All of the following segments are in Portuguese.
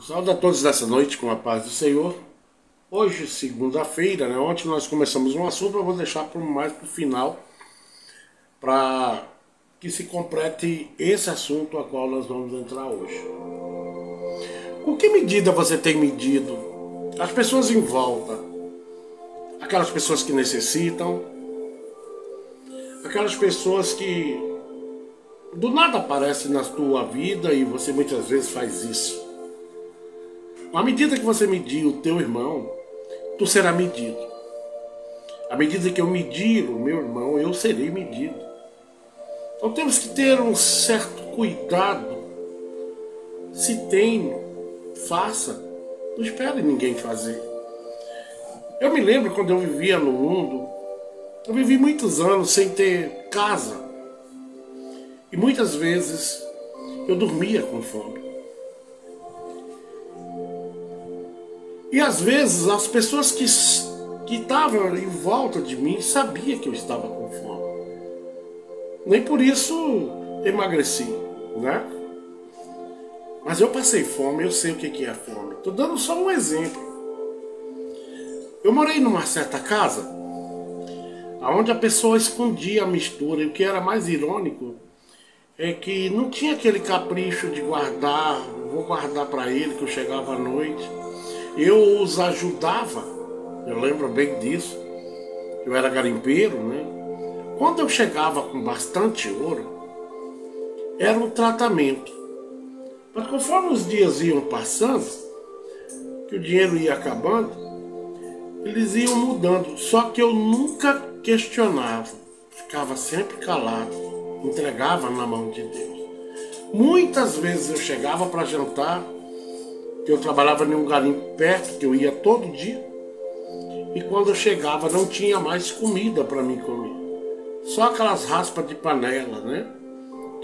Saúde a todos dessa noite com a paz do Senhor. Hoje, segunda-feira, né? Ontem nós começamos um assunto, eu vou deixar mais para o final, para que se complete esse assunto a qual nós vamos entrar hoje. Com que medida você tem medido as pessoas em volta? Aquelas pessoas que necessitam, aquelas pessoas que do nada aparecem na tua vida e você muitas vezes faz isso. À medida que você medir o teu irmão, tu será medido. À medida que eu medir o meu irmão, eu serei medido. Então temos que ter um certo cuidado. Se tem, faça. Não espere ninguém fazer. Eu me lembro quando eu vivia no mundo, eu vivi muitos anos sem ter casa. E muitas vezes eu dormia com fome. E às vezes as pessoas que estavam em volta de mim sabiam que eu estava com fome. Nem por isso emagreci, né? Mas eu passei fome, eu sei o que é fome. Estou dando só um exemplo. Eu morei numa certa casa onde a pessoa escondia a mistura. E o que era mais irônico é que não tinha aquele capricho de guardar, vou guardar para ele que eu chegava à noite. Eu os ajudava, eu lembro bem disso. Eu era garimpeiro, né? Quando eu chegava com bastante ouro, era um tratamento. Mas conforme os dias iam passando, que o dinheiro ia acabando, eles iam mudando. Só que eu nunca questionava, ficava sempre calado, entregava na mão de Deus. Muitas vezes eu chegava para jantar, que eu trabalhava em um garimpo perto, que eu ia todo dia, e quando eu chegava não tinha mais comida para mim comer. Só aquelas raspas de panela, né?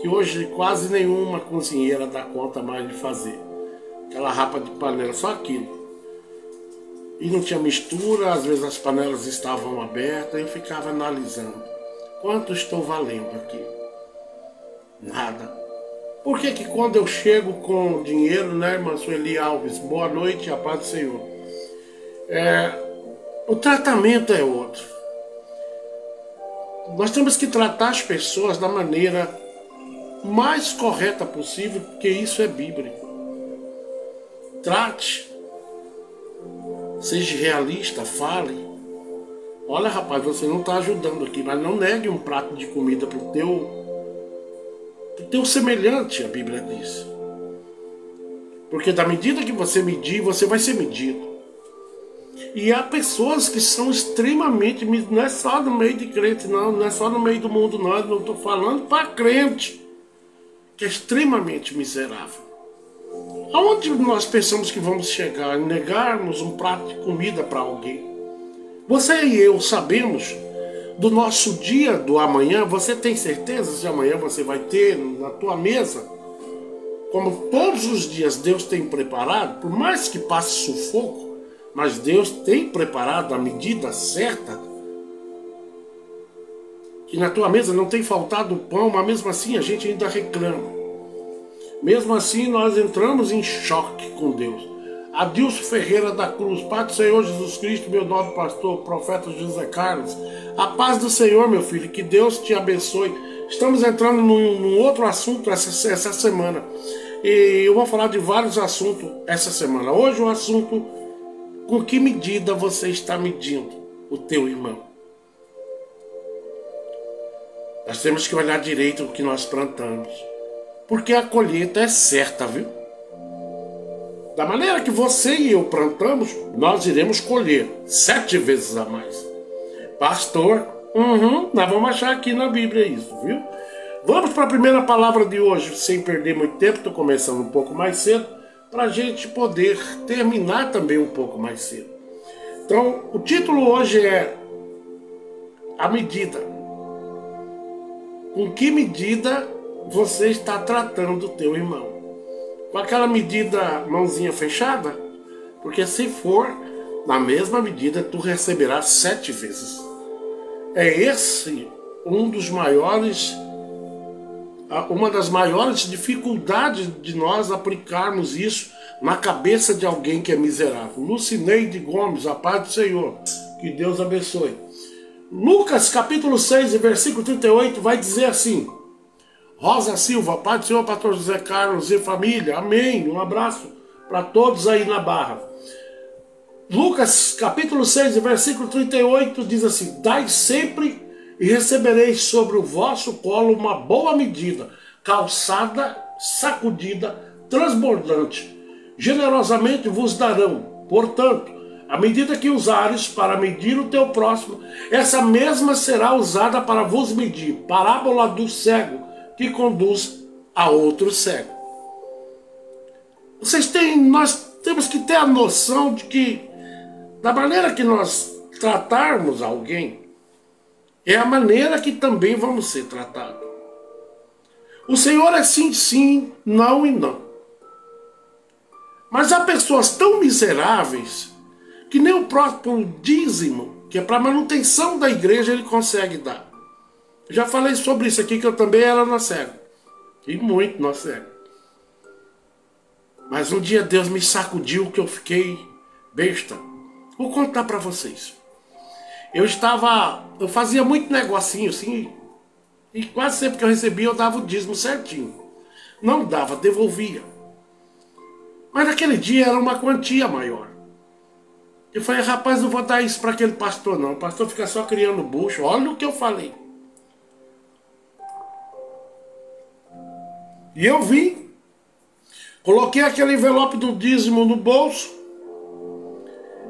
Que hoje quase nenhuma cozinheira dá conta mais de fazer. Aquela rapa de panela, só aquilo. E não tinha mistura, às vezes as panelas estavam abertas, e eu ficava analisando. Quanto estou valendo aqui? Nada. Por que que quando eu chego com dinheiro, né, irmã Sueli Alves, boa noite, a paz do Senhor, o tratamento é outro. Nós temos que tratar as pessoas da maneira mais correta possível, porque isso é bíblico. Trate, seja realista, fale. Olha, rapaz, você não está ajudando aqui, mas não negue um prato de comida para o teu semelhante, a Bíblia diz. Porque da medida que você medir, você vai ser medido. E há pessoas que são extremamente, não é só no meio de crente, não é só no meio do mundo, não estou falando para crente, que é extremamente miserável. Aonde nós pensamos que vamos chegar? Negarmos um prato de comida para alguém? Você e eu sabemos do nosso dia do amanhã. Você tem certeza se amanhã você vai ter na tua mesa, como todos os dias Deus tem preparado, por mais que passe sufoco, mas Deus tem preparado a medida certa, que na tua mesa não tem faltado pão, mas mesmo assim a gente ainda reclama. Mesmo assim nós entramos em choque com Deus. Adilson Ferreira da Cruz, Pai do Senhor Jesus Cristo, meu nobre pastor, profeta José Carlos, a paz do Senhor, meu filho, que Deus te abençoe. Estamos entrando num outro assunto essa semana, e eu vou falar de vários assuntos essa semana. Hoje o assunto, com que medida você está medindo o teu irmão? Nós temos que olhar direito o que nós plantamos, porque a colheita é certa, viu? Da maneira que você e eu plantamos, nós iremos colher 7 vezes a mais. Pastor, nós vamos achar aqui na Bíblia isso, viu? Vamos para a primeira palavra de hoje, sem perder muito tempo. Estou começando um pouco mais cedo, para a gente poder terminar também um pouco mais cedo. Então, o título hoje é a medida. Com que medida você está tratando o teu irmão? Com aquela medida mãozinha fechada? Porque se for na mesma medida, tu receberás 7 vezes. É esse uma das maiores dificuldades de nós aplicarmos isso na cabeça de alguém que é miserável. Lucineide Gomes, a paz do Senhor. Que Deus abençoe. Lucas capítulo 6, versículo 38 vai dizer assim: Rosa Silva, paz do Senhor, pastor José Carlos e família. Amém. Um abraço para todos aí na Barra. Lucas capítulo 6, versículo 38 diz assim: Dai sempre e recebereis sobre o vosso colo uma boa medida, calçada, sacudida, transbordante. Generosamente vos darão. Portanto, a medida que usares para medir o teu próximo, essa mesma será usada para vos medir. Parábola do cego que conduz a outro cego. Nós temos que ter a noção de que, da maneira que nós tratarmos alguém, é a maneira que também vamos ser tratados. O Senhor é sim, sim, não e não. Mas há pessoas tão miseráveis que nem o próprio dízimo, que é para manutenção da igreja, ele consegue dar. Já falei sobre isso aqui, que eu também era nó cego. E muito nó cego. Mas um dia Deus me sacudiu que eu fiquei besta. Vou contar para vocês. Eu fazia muito negocinho assim, e quase sempre que eu recebia eu dava o dízimo certinho. Não dava, devolvia. Mas naquele dia era uma quantia maior. Eu falei, rapaz, não vou dar isso para aquele pastor não. O pastor fica só criando bucho. Olha o que eu falei. E eu vim, coloquei aquele envelope do dízimo no bolso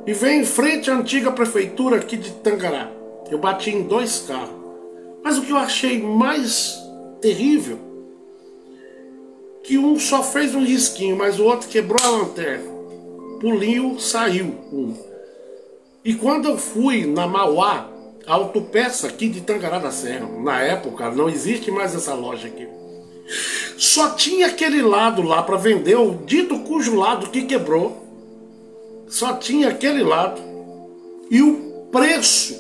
e veio em frente à antiga prefeitura aqui de Tangará. Eu bati em 2 carros. Mas o que eu achei mais terrível, que um só fez um risquinho, mas o outro quebrou a lanterna. Pulinho, saiu um. E quando eu fui na Mauá, a autopeça aqui de Tangará da Serra, na época, não existe mais essa loja aqui, só tinha aquele lado lá para vender, o dito cujo lado que quebrou, só tinha aquele lado. E o preço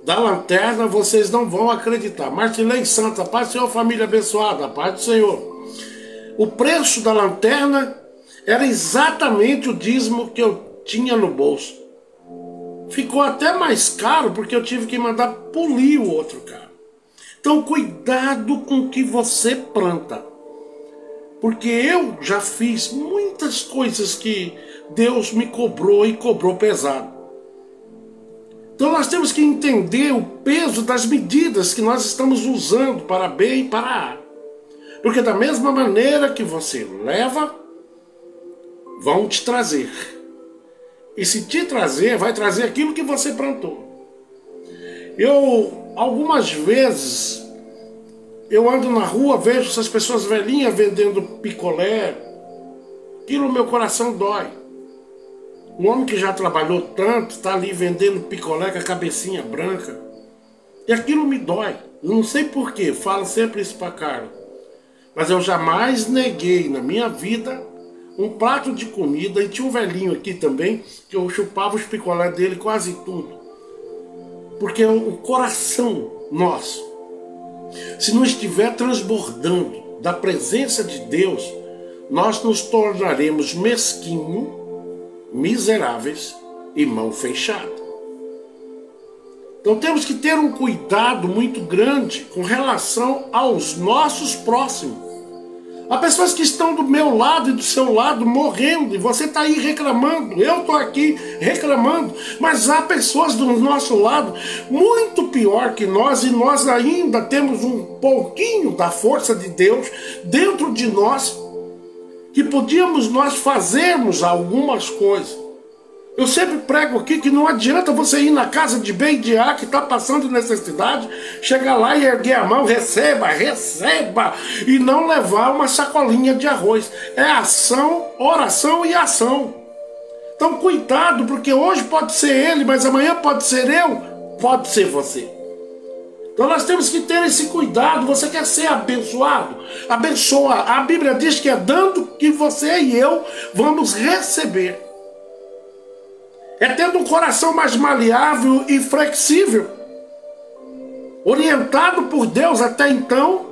da lanterna, vocês não vão acreditar. Martilei Santa, paz do Senhor, família abençoada, paz do Senhor. O preço da lanterna era exatamente o dízimo que eu tinha no bolso. Ficou até mais caro porque eu tive que mandar polir o outro carro. Então cuidado com o que você planta. Porque eu já fiz muitas coisas que Deus me cobrou e cobrou pesado. Então nós temos que entender o peso das medidas que nós estamos usando para B e para A. Porque da mesma maneira que você leva, vão te trazer. E se te trazer, vai trazer aquilo que você plantou. Algumas vezes, eu ando na rua, vejo essas pessoas velhinhas vendendo picolé. Aquilo meu coração dói. Um homem que já trabalhou tanto, está ali vendendo picolé com a cabecinha branca. E aquilo me dói. Eu não sei porquê, falo sempre isso para Carlos. Mas eu jamais neguei na minha vida um prato de comida. E tinha um velhinho aqui também, que eu chupava os picolé dele quase tudo. Porque o coração nosso, se não estiver transbordando da presença de Deus, nós nos tornaremos mesquinhos, miseráveis e mão fechada. Então temos que ter um cuidado muito grande com relação aos nossos próximos. Há pessoas que estão do meu lado e do seu lado morrendo, e você está aí reclamando, eu estou aqui reclamando, mas há pessoas do nosso lado muito pior que nós, e nós ainda temos um pouquinho da força de Deus dentro de nós, que podíamos nós fazermos algumas coisas. Eu sempre prego aqui que não adianta você ir na casa de B e de A que está passando necessidade, chegar lá e erguer a mão, receba, receba, e não levar uma sacolinha de arroz. É ação, oração e ação. Então cuidado, porque hoje pode ser ele, mas amanhã pode ser eu, pode ser você. Então nós temos que ter esse cuidado. Você quer ser abençoado? Abençoa. A Bíblia diz que é dando que você e eu vamos receber. É tendo um coração mais maleável e flexível, orientado por Deus até então,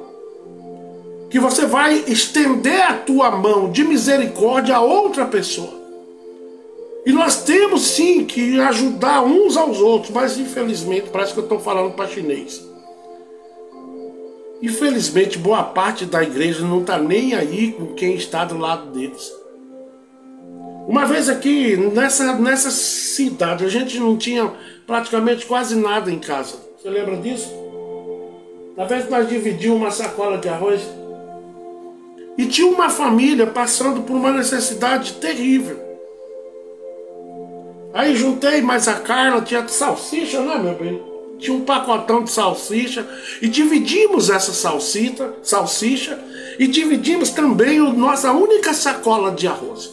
que você vai estender a tua mão de misericórdia a outra pessoa. E nós temos sim que ajudar uns aos outros, mas infelizmente parece que eu estou falando para chinês. Infelizmente boa parte da igreja não está nem aí com quem está do lado deles. Uma vez aqui nessa cidade a gente não tinha praticamente quase nada em casa. Você lembra disso? Uma vez nós dividimos uma sacola de arroz e tinha uma família passando por uma necessidade terrível. Aí juntei mais a Carla, tinha salsicha, né, meu bem? Tinha um pacotão de salsicha e dividimos essa salsicha e dividimos também a nossa única sacola de arroz.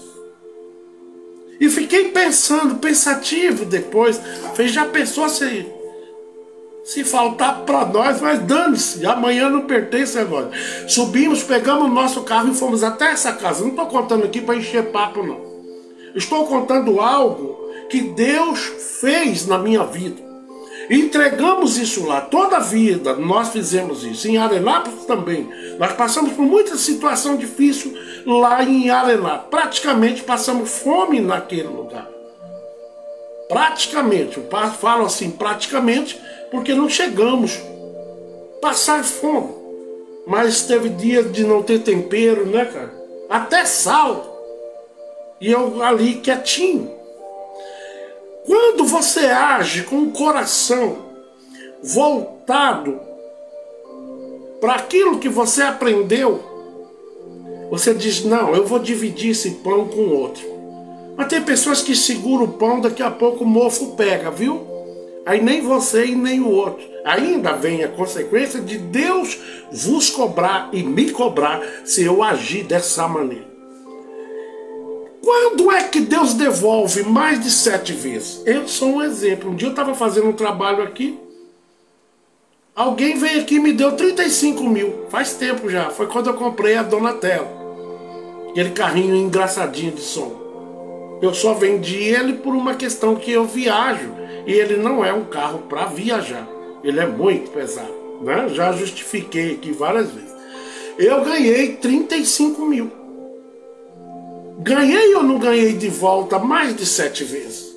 E fiquei pensativo depois. Falei, já pensou se faltar para nós, mas dane-se, amanhã não pertence agora. Subimos, pegamos o nosso carro e fomos até essa casa. Não estou contando aqui para encher papo, não. Estou contando algo que Deus fez na minha vida. Entregamos isso lá, toda a vida nós fizemos isso. Em Arenápolis também. Nós passamos por muita situação difícil lá em Arenápolis. Praticamente passamos fome naquele lugar. Praticamente, eu falo assim, praticamente, porque não chegamos a passar fome. Mas teve dias de não ter tempero, né, cara? Até sal. E eu ali quietinho. Quando você age com o coração voltado para aquilo que você aprendeu, você diz, não, eu vou dividir esse pão com o outro. Mas tem pessoas que seguram o pão, daqui a pouco o mofo pega, viu? Aí nem você e nem o outro. Ainda vem a consequência de Deus vos cobrar e me cobrar se eu agir dessa maneira. Quando é que Deus devolve mais de 7 vezes? Eu sou um exemplo. Um dia eu estava fazendo um trabalho aqui. Alguém veio aqui e me deu 35 mil. Faz tempo já. Foi quando eu comprei a Donatello. Aquele carrinho engraçadinho de som. Eu só vendi ele por uma questão que eu viajo. E ele não é um carro para viajar. Ele é muito pesado, né? Já justifiquei aqui várias vezes. Eu ganhei 35 mil. Ganhei ou não ganhei de volta mais de 7 vezes?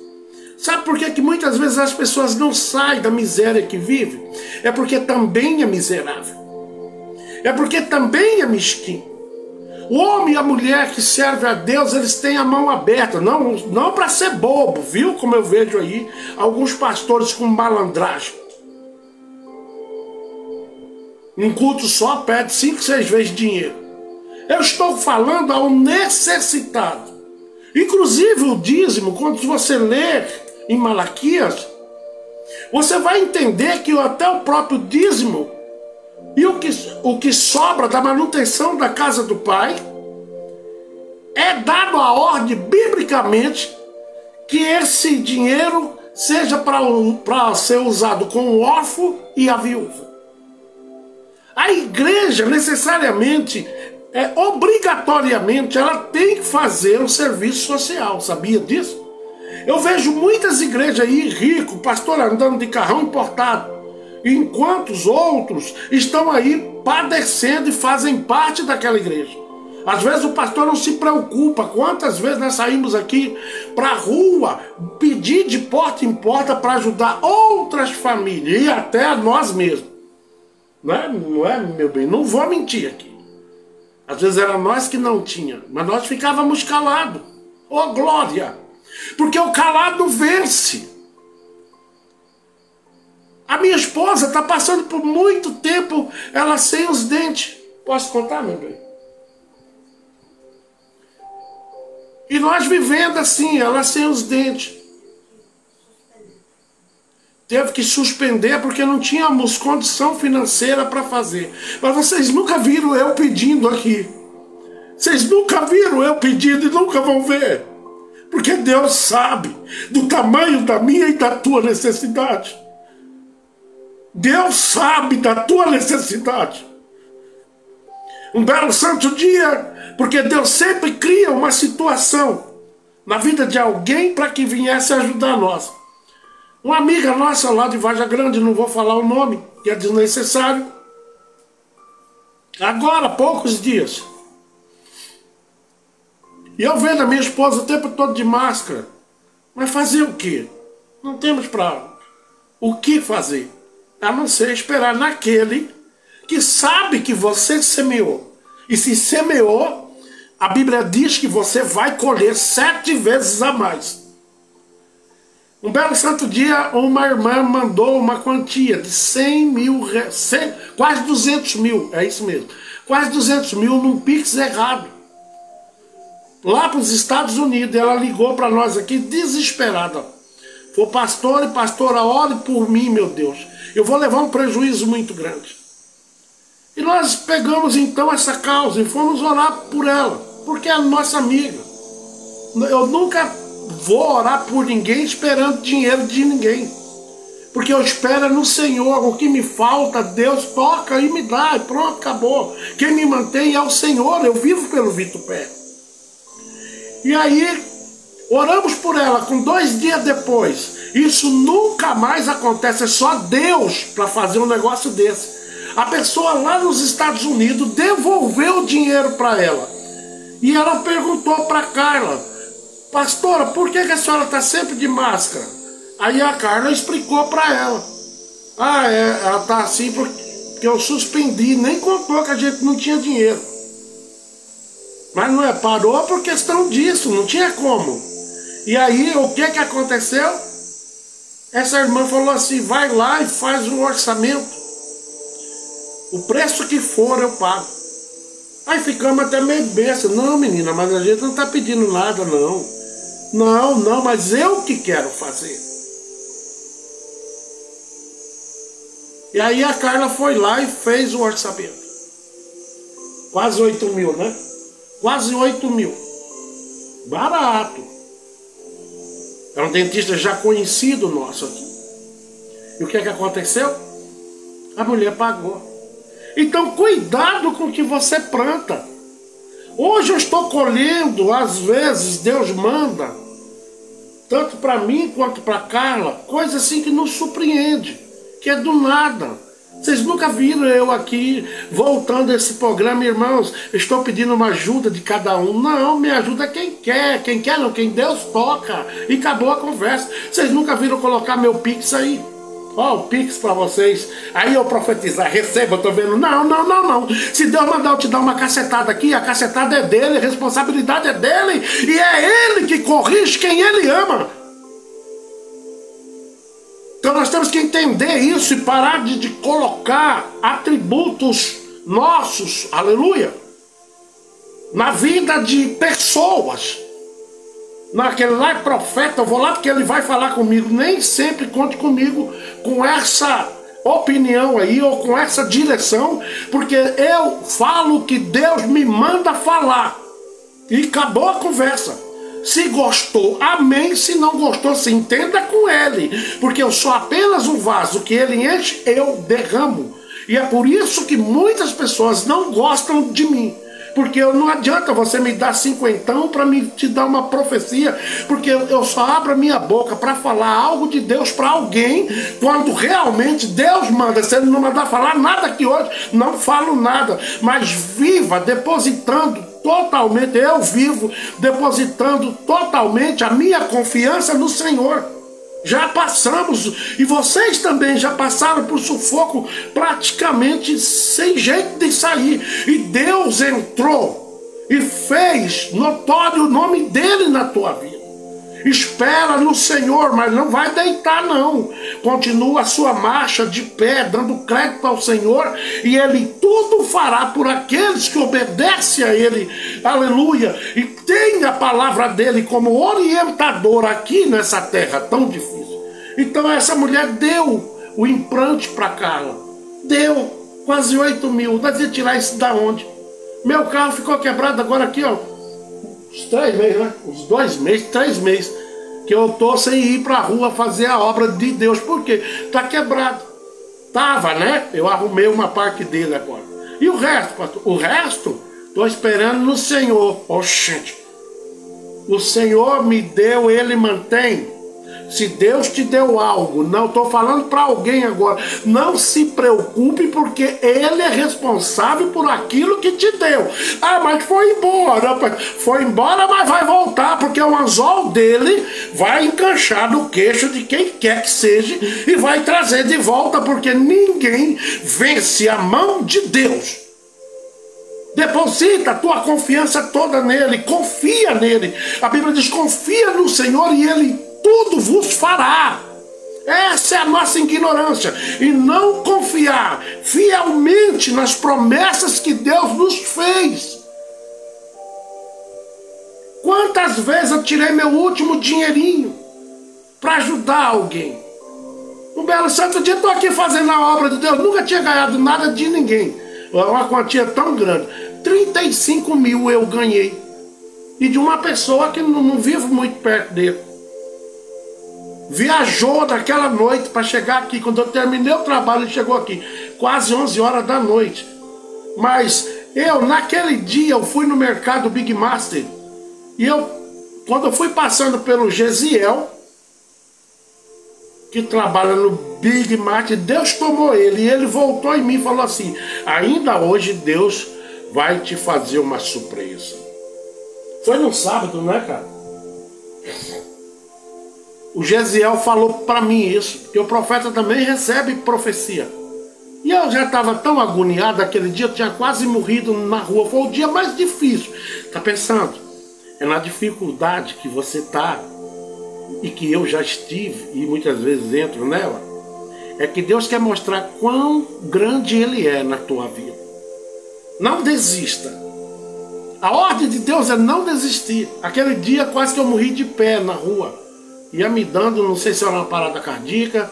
Sabe por que muitas vezes as pessoas não saem da miséria que vivem? É porque também é miserável. É porque também é mesquinho. O homem e a mulher que servem a Deus, eles têm a mão aberta. Não para ser bobo, viu? Como eu vejo aí alguns pastores com malandragem. Um culto só pede 5, 6 vezes dinheiro. Eu estou falando ao necessitado. Inclusive o dízimo, quando você ler em Malaquias, você vai entender que até o próprio dízimo e o que sobra da manutenção da casa do Pai é dado a ordem biblicamente que esse dinheiro seja para ser usado com o órfão e a viúva. A igreja necessariamente obrigatoriamente ela tem que fazer um serviço social, sabia disso? Eu vejo muitas igrejas aí ricos, pastor andando de carrão importado, enquanto os outros estão aí padecendo e fazem parte daquela igreja. Às vezes o pastor não se preocupa. Quantas vezes nós saímos aqui para a rua pedir de porta em porta para ajudar outras famílias e até a nós mesmos, não é, meu bem? Não vou mentir aqui. Às vezes era nós que não tinha, mas nós ficávamos calados. Oh, glória! Porque o calado vence. A minha esposa está passando por muito tempo, ela sem os dentes. Posso contar, meu bem? E nós vivendo assim, ela sem os dentes. Teve que suspender porque não tínhamos condição financeira para fazer. Mas vocês nunca viram eu pedindo aqui. Vocês nunca viram eu pedindo e nunca vão ver. Porque Deus sabe do tamanho da minha e da tua necessidade. Deus sabe da tua necessidade. Um belo santo dia, porque Deus sempre cria uma situação na vida de alguém para que viesse ajudar nós. Uma amiga nossa lá de Varja Grande, não vou falar o nome, que é desnecessário. Agora, há poucos dias. E eu vendo a minha esposa o tempo todo de máscara. Mas fazer o quê? Não temos para o que fazer. A não ser esperar naquele que sabe que você semeou. E se semeou, a Bíblia diz que você vai colher 7 vezes a mais. Um belo santo dia, uma irmã mandou uma quantia de 100 mil, quase 200 mil, é isso mesmo. Quase 200 mil num Pix errado. Lá para os Estados Unidos, ela ligou para nós aqui desesperada. Falou, pastor e pastora, ore por mim, meu Deus. Eu vou levar um prejuízo muito grande. E nós pegamos então essa causa e fomos orar por ela, porque é a nossa amiga. Eu nunca vou orar por ninguém esperando dinheiro de ninguém. Porque eu espero no Senhor. O que me falta, Deus toca e me dá. E pronto, acabou. Quem me mantém é o Senhor. Eu vivo pelo Vitupé. E aí, oramos por ela. Com 2 dias depois, isso nunca mais acontece. É só Deus para fazer um negócio desse. A pessoa lá nos Estados Unidos devolveu o dinheiro para ela. E ela perguntou para Carla, pastora, por que a senhora está sempre de máscara? Aí a Carla explicou para ela. Ela está assim porque eu suspendi, nem contou que a gente não tinha dinheiro. Mas não é, parou por questão disso, não tinha como. E aí, o que aconteceu? Essa irmã falou assim, vai lá e faz um orçamento. O preço que for eu pago. Aí ficamos até meio besta. Não, menina, mas a gente não está pedindo nada, não. Não, mas eu que quero fazer. E aí a Carla foi lá e fez o orçamento. Quase 8 mil, né? Quase 8 mil. Barato. É um dentista já conhecido nosso aqui. E o que aconteceu? A mulher pagou. Então cuidado com o que você planta. Hoje eu estou colhendo, às vezes Deus manda, tanto para mim quanto para Carla, coisa assim que nos surpreende, que é do nada. Vocês nunca viram eu aqui voltando a esse programa, irmãos, estou pedindo uma ajuda de cada um. Não, me ajuda quem quer não, quem Deus toca. E acabou a conversa. Vocês nunca viram colocar meu Pix aí? Ó, o Pix para vocês. Aí eu profetizar, receba, eu tô vendo. Não. Se Deus mandar eu te dar uma cacetada aqui, a cacetada é dele, a responsabilidade é dele. E é ele que corrige quem ele ama. Então nós temos que entender isso e parar de colocar atributos nossos, aleluia, na vida de pessoas. Naquele lá é profeta, eu vou lá porque ele vai falar comigo. Nem sempre conte comigo com essa opinião aí ou com essa direção, porque eu falo o que Deus me manda falar. E acabou a conversa. Se gostou, amém. Se não gostou, se entenda com ele. Porque eu sou apenas um vaso que ele enche, eu derramo. E é por isso que muitas pessoas não gostam de mim. Porque não adianta você me dar 50 para me te dar uma profecia, porque eu só abro a minha boca para falar algo de Deus para alguém, quando realmente Deus manda. Se ele não mandar falar nada aqui hoje, não falo nada, mas viva depositando totalmente, eu vivo depositando totalmente a minha confiança no Senhor. Já passamos, e vocês também já passaram por sufoco praticamente sem jeito de sair. E Deus entrou e fez notório o nome dele na tua vida. Espera no Senhor, mas não vai deitar não. Continua a sua marcha de pé, dando crédito ao Senhor, e Ele tudo fará por aqueles que obedecem a Ele. Aleluia! E tem a palavra dele como orientador aqui nessa terra tão difícil. Então essa mulher deu o implante para Carla. Deu quase 8 mil. Nós ia tirar isso da onde? Meu carro ficou quebrado agora aqui, ó. Uns 3 meses, né? Uns 2 meses, 3 meses. Que eu tô sem ir pra rua fazer a obra de Deus. Por quê? Tá quebrado. Tava, né? Eu arrumei uma parte dele agora. E o resto, pastor? O resto, tô esperando no Senhor. Oxente. O Senhor me deu, Ele mantém. Se Deus te deu algo, não estou falando para alguém agora, não se preocupe, porque Ele é responsável por aquilo que te deu. Ah, mas foi embora, mas vai voltar, porque o anzol dele vai enganchar no queixo de quem quer que seja e vai trazer de volta, porque ninguém vence a mão de Deus. Deposita a tua confiança toda nele, confia nele. A Bíblia diz: confia no Senhor e Ele tudo vos fará. Essa é a nossa ignorância. E não confiar fielmente nas promessas que Deus nos fez. Quantas vezes eu tirei meu último dinheirinho para ajudar alguém? Um belo santo dia estou aqui fazendo a obra de Deus. Nunca tinha ganhado nada de ninguém. Uma quantia tão grande. 35 mil eu ganhei. E de uma pessoa que não vivo muito perto dele. Viajou naquela noite para chegar aqui. Quando eu terminei o trabalho, ele chegou aqui. Quase 11 horas da noite. Mas eu, naquele dia, eu fui no mercado Big Master. E quando eu fui passando pelo Gesiel, que trabalha no Big Master, Deus tomou ele. E ele voltou em mim e falou assim: ainda hoje Deus vai te fazer uma surpresa. Foi no sábado, né, cara? O Gesiel falou para mim isso, porque o profeta também recebe profecia. E eu já estava tão agoniado aquele dia, eu tinha quase morrido na rua. Foi o dia mais difícil. Tá pensando? É na dificuldade que você está, e que eu já estive, e muitas vezes entro nela, é que Deus quer mostrar quão grande Ele é na tua vida. Não desista. A ordem de Deus é não desistir. Aquele dia quase que eu morri de pé na rua. Ia me dando, não sei se era uma parada cardíaca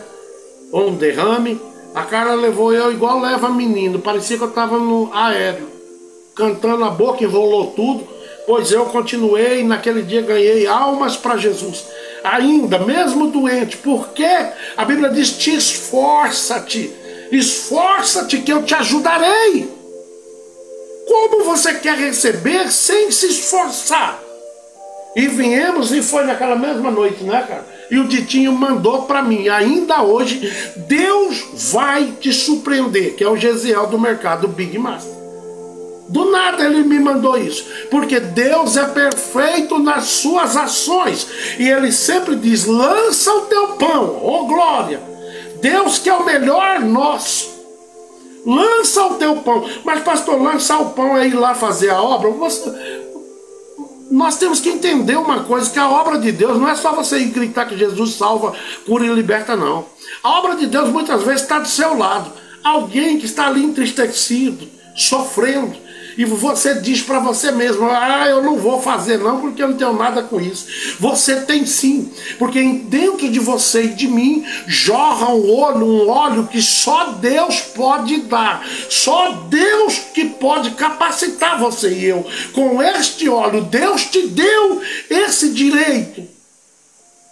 ou um derrame. A cara levou eu igual leva menino. Parecia que eu estava no aéreo, cantando, a boca enrolou tudo. Pois eu continuei, naquele dia ganhei almas para Jesus. Ainda, mesmo doente, porque a Bíblia diz: te esforça-te. Esforça-te que eu te ajudarei. Como você quer receber sem se esforçar? E viemos, e foi naquela mesma noite, né, cara? E o Ditinho mandou para mim: ainda hoje Deus vai te surpreender, que é o Gesiel do mercado Big Master. Do nada ele me mandou isso, porque Deus é perfeito nas suas ações, e ele sempre diz: lança o teu pão, oh glória, Deus que é o melhor nosso, lança o teu pão. Mas pastor, lançar o pão é ir lá fazer a obra? Nós temos que entender uma coisa, que a obra de Deus não é só você ir gritar que Jesus salva, cura e liberta, não. A obra de Deus muitas vezes está do seu lado, alguém que está ali entristecido, sofrendo, e você diz para você mesmo: ah, eu não vou fazer não, porque eu não tenho nada com isso. Você tem sim, porque dentro de você e de mim jorra um óleo que só Deus pode dar. Só Deus que pode capacitar você e eu. Com este óleo, Deus te deu esse direito.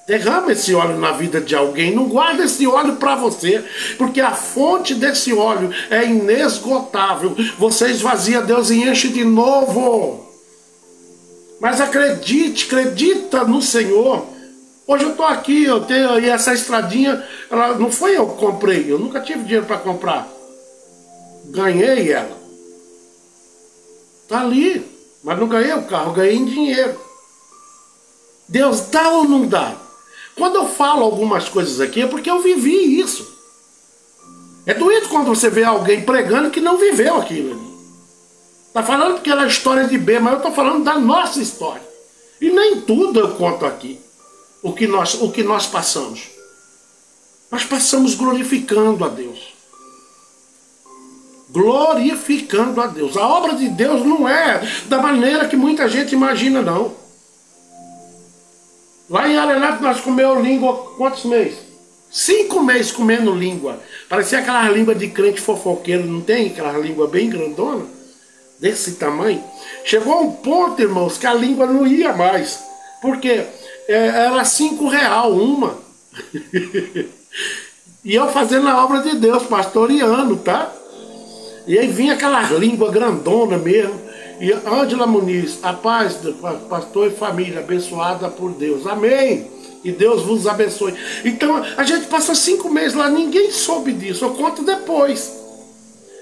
Derrama esse óleo na vida de alguém. Não guarda esse óleo para você, porque a fonte desse óleo é inesgotável. Você esvazia Deus e enche de novo. Mas acredita no Senhor. Hoje eu estou aqui, eu tenho aí essa estradinha. Não foi eu que comprei, eu nunca tive dinheiro para comprar. Ganhei ela. Está ali, mas não ganhei o carro, ganhei em dinheiro. Deus dá ou não dá? Quando eu falo algumas coisas aqui é porque eu vivi isso. É doido quando você vê alguém pregando que não viveu aquilo ali. Está falando porque era a história de B, mas eu estou falando da nossa história. E nem tudo eu conto aqui, o que nós passamos. Nós passamos glorificando a Deus. Glorificando a Deus. A obra de Deus não é da maneira que muita gente imagina, não. Lá em Arenato nós comemos língua quantos meses? 5 meses comendo língua. Parecia aquelas línguas de crente fofoqueiro, não tem? Aquelas línguas bem grandona, desse tamanho. Chegou um ponto, irmãos, que a língua não ia mais. Porque era R$5 uma. E eu fazendo a obra de Deus, pastoreando, tá? E aí vinha aquelas línguas grandona mesmo. E Ângela Muniz: a paz do pastor e família, abençoada por Deus. Amém. E Deus vos abençoe. Então a gente passa 5 meses lá, ninguém soube disso. Eu conto depois.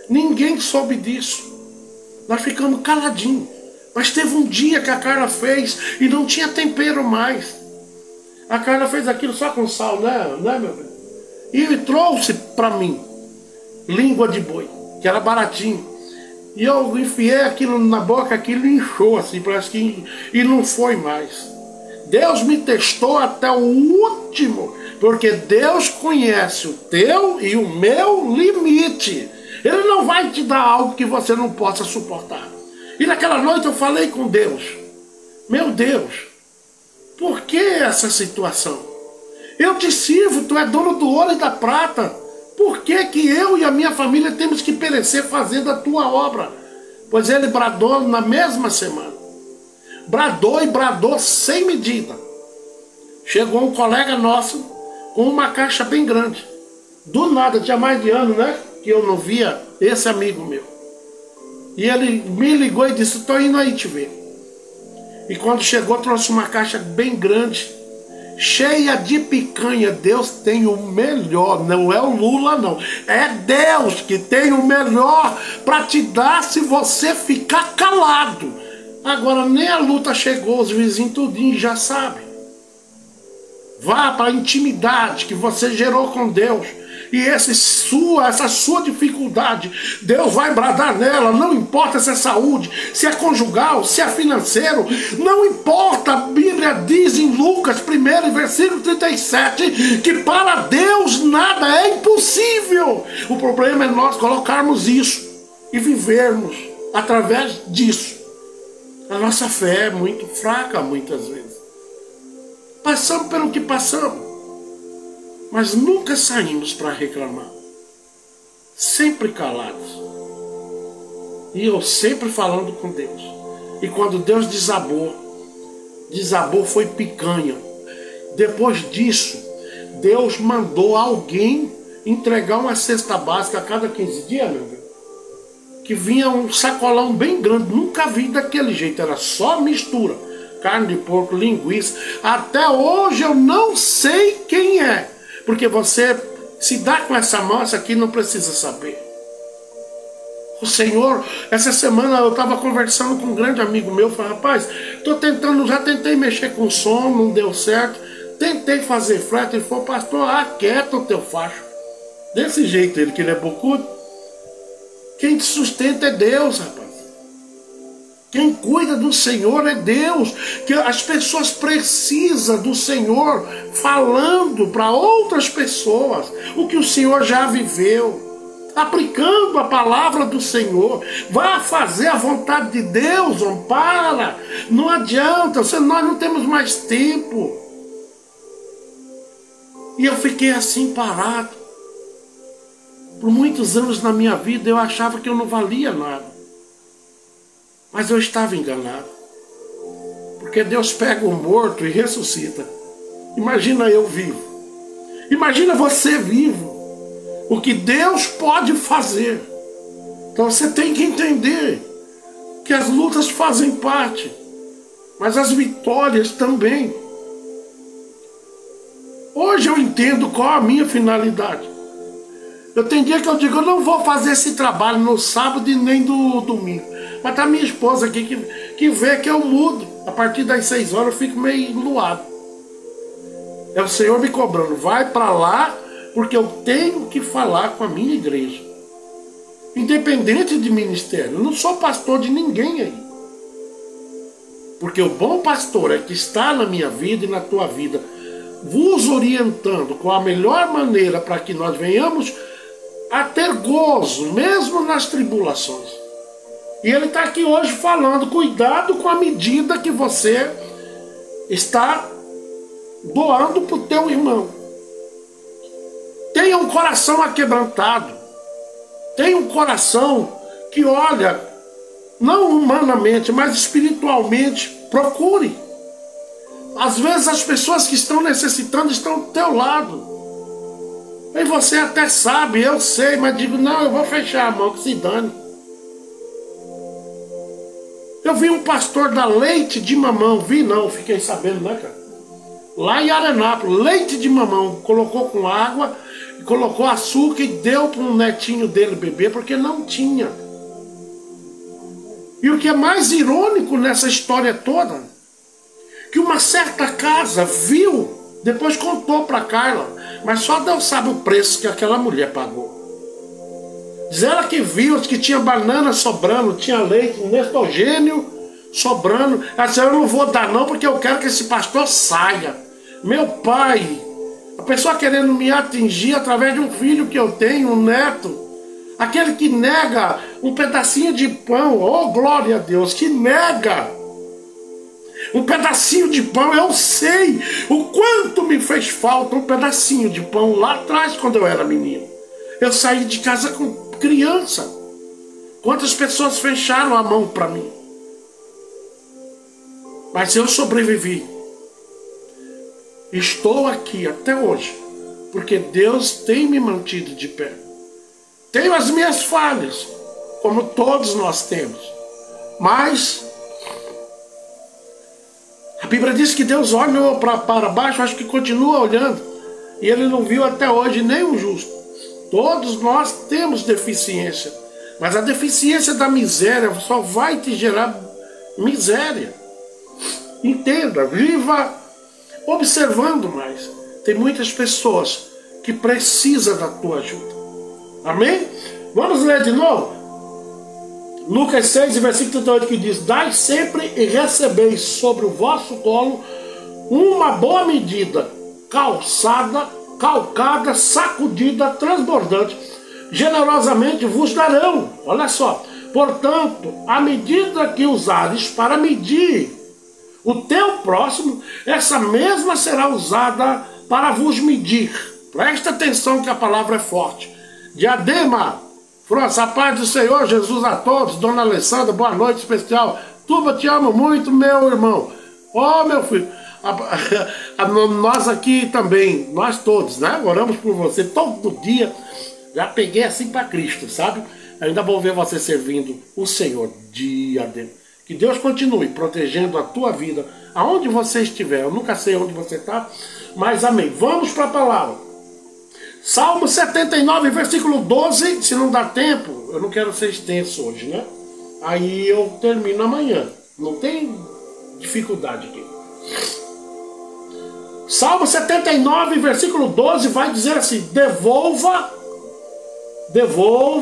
Ninguém soube disso. Nós ficamos caladinhos. Mas teve um dia que a Carla fez e não tinha tempero mais. A Carla fez aquilo só com sal, né meu bem? E trouxe para mim língua de boi, que era baratinho. E eu enfiei aquilo na boca, aquilo inchou assim, parece que... E não foi mais. Deus me testou até o último, porque Deus conhece o teu e o meu limite. Ele não vai te dar algo que você não possa suportar. E naquela noite eu falei com Deus: meu Deus, por que essa situação? Eu te sirvo, tu é dono do ouro e da prata. Por que que eu e a minha família temos que perecer fazendo a tua obra? Pois ele bradou na mesma semana. Bradou e bradou sem medida. Chegou um colega nosso com uma caixa bem grande. Do nada, tinha mais de ano, né? Que eu não via esse amigo meu. E ele me ligou e disse: estou indo aí te ver. E quando chegou, trouxe uma caixa bem grande, cheia de picanha. Deus tem o melhor, não é o Lula não. É Deus que tem o melhor para te dar se você ficar calado. Agora nem a luta chegou, os vizinhos tudinho já sabem. Vá para a intimidade que você gerou com Deus. E essa sua dificuldade, Deus vai bradar nela. Não importa se é saúde, se é conjugal, se é financeiro. Não importa, a Bíblia diz em Lucas 1, versículo 37, que para Deus nada é impossível. O problema é nós colocarmos isso e vivermos através disso. A nossa fé é muito fraca muitas vezes. Passamos pelo que passamos, mas nunca saímos para reclamar. Sempre calados. E eu sempre falando com Deus. E quando Deus desabou foi picanha. Depois disso, Deus mandou alguém entregar uma cesta básica a cada 15 dias, meu Deus. Que vinha um sacolão bem grande, nunca vi daquele jeito, era só mistura, carne de porco, linguiça. Até hoje eu não sei quem é, porque você se dá com essa mão, essa aqui não precisa saber. O Senhor, essa semana eu estava conversando com um grande amigo meu, falei: rapaz, já tentei mexer com som, não deu certo, tentei fazer frete. Ele falou: pastor, aquieta o teu facho. Desse jeito, ele que ele é bocudo. Quem te sustenta é Deus, rapaz. Quem cuida do Senhor é Deus. Que as pessoas precisam do Senhor falando para outras pessoas o que o Senhor já viveu, aplicando a palavra do Senhor. Vá fazer a vontade de Deus, não para. Não adianta, nós não temos mais tempo. E eu fiquei assim parado. Por muitos anos na minha vida eu achava que eu não valia nada. Mas eu estava enganado. Porque Deus pega o morto e ressuscita. Imagina eu vivo. Imagina você vivo. O que Deus pode fazer. Então você tem que entender que as lutas fazem parte, mas as vitórias também. Hoje eu entendo qual a minha finalidade. Eu tenho dia que eu digo: eu não vou fazer esse trabalho no sábado e nem no domingo. Mas tá minha esposa aqui que vê que eu mudo. A partir das 6 horas eu fico meio enluado. É o Senhor me cobrando: vai para lá, porque eu tenho que falar com a minha igreja. Independente de ministério. Eu não sou pastor de ninguém aí. Porque o bom pastor é que está na minha vida e na tua vida, vos orientando com a melhor maneira para que nós venhamos a ter gozo, mesmo nas tribulações. E ele está aqui hoje falando: cuidado com a medida que você está doando para o teu irmão. Tenha um coração aquebrantado. Tenha um coração que olha, não humanamente, mas espiritualmente. Procure. Às vezes as pessoas que estão necessitando estão do teu lado. E você até sabe, eu sei, mas digo: não, eu vou fechar a mão, que se dane. Eu vi um pastor dar leite de mamão. Vi não, fiquei sabendo, né, cara? lá em Arenápolis, leite de mamão, colocou com água, colocou açúcar e deu para um netinho dele beber, porque não tinha. E o que é mais irônico nessa história toda, que uma certa casa viu, depois contou para Carla, mas só Deus sabe o preço que aquela mulher pagou. Diz ela que viu que tinha banana sobrando, tinha leite, Nestorgênio sobrando. Ela disse, eu não vou dar não, porque eu quero que esse pastor saia. Meu pai, a pessoa querendo me atingir através de um filho que eu tenho, um neto. Aquele que nega um pedacinho de pão, oh glória a Deus, que nega um pedacinho de pão. Eu sei o quanto me fez falta um pedacinho de pão lá atrás quando eu era menino. Eu saí de casa com criança. Quantas pessoas fecharam a mão para mim? Mas eu sobrevivi. Estou aqui até hoje, porque Deus tem me mantido de pé. Tenho as minhas falhas, como todos nós temos. Mas a Bíblia diz que Deus olhou para baixo, acho que continua olhando, e Ele não viu até hoje nenhum justo. Todos nós temos deficiência, mas a deficiência da miséria só vai te gerar miséria. Entenda, viva observando mais. Tem muitas pessoas que precisam da tua ajuda. Amém? Vamos ler de novo? Lucas 6, versículo 38, que diz, dai sempre e recebeis sobre o vosso colo uma boa medida, calcada, sacudida, transbordante, generosamente vos darão. Olha só, portanto, a medida que usares para medir o teu próximo, essa mesma será usada para vos medir. Presta atenção que a palavra é forte. Diadema, França, a paz do Senhor Jesus a todos. Dona Alessandra, boa noite especial. Tuba, te amo muito, meu irmão. Oh, meu filho. Nós aqui também, nós todos, né? Oramos por você todo dia. Já peguei assim para Cristo, sabe? Ainda vou ver você servindo o Senhor dia a dia. Que Deus continue protegendo a tua vida, aonde você estiver. Eu nunca sei onde você está, mas amém. Vamos para a palavra. Salmo 79, versículo 12. Se não dá tempo, eu não quero ser extenso hoje, né? Aí eu termino amanhã. Não tem dificuldade aqui. Salmo 79, versículo 12 vai dizer assim: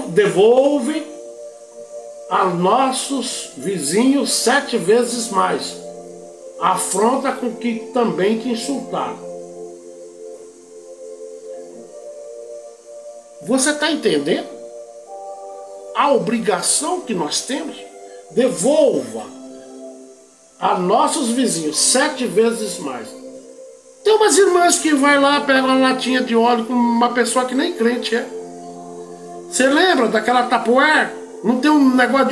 devolve a nossos vizinhos 7 vezes mais a afronta com que também te insultaram. Você está entendendo a obrigação que nós temos? Devolva a nossos vizinhos 7 vezes mais. Tem umas irmãs que vai lá, pega uma latinha de óleo com uma pessoa que nem crente é. Você lembra daquela Tupperware? Não tem um negócio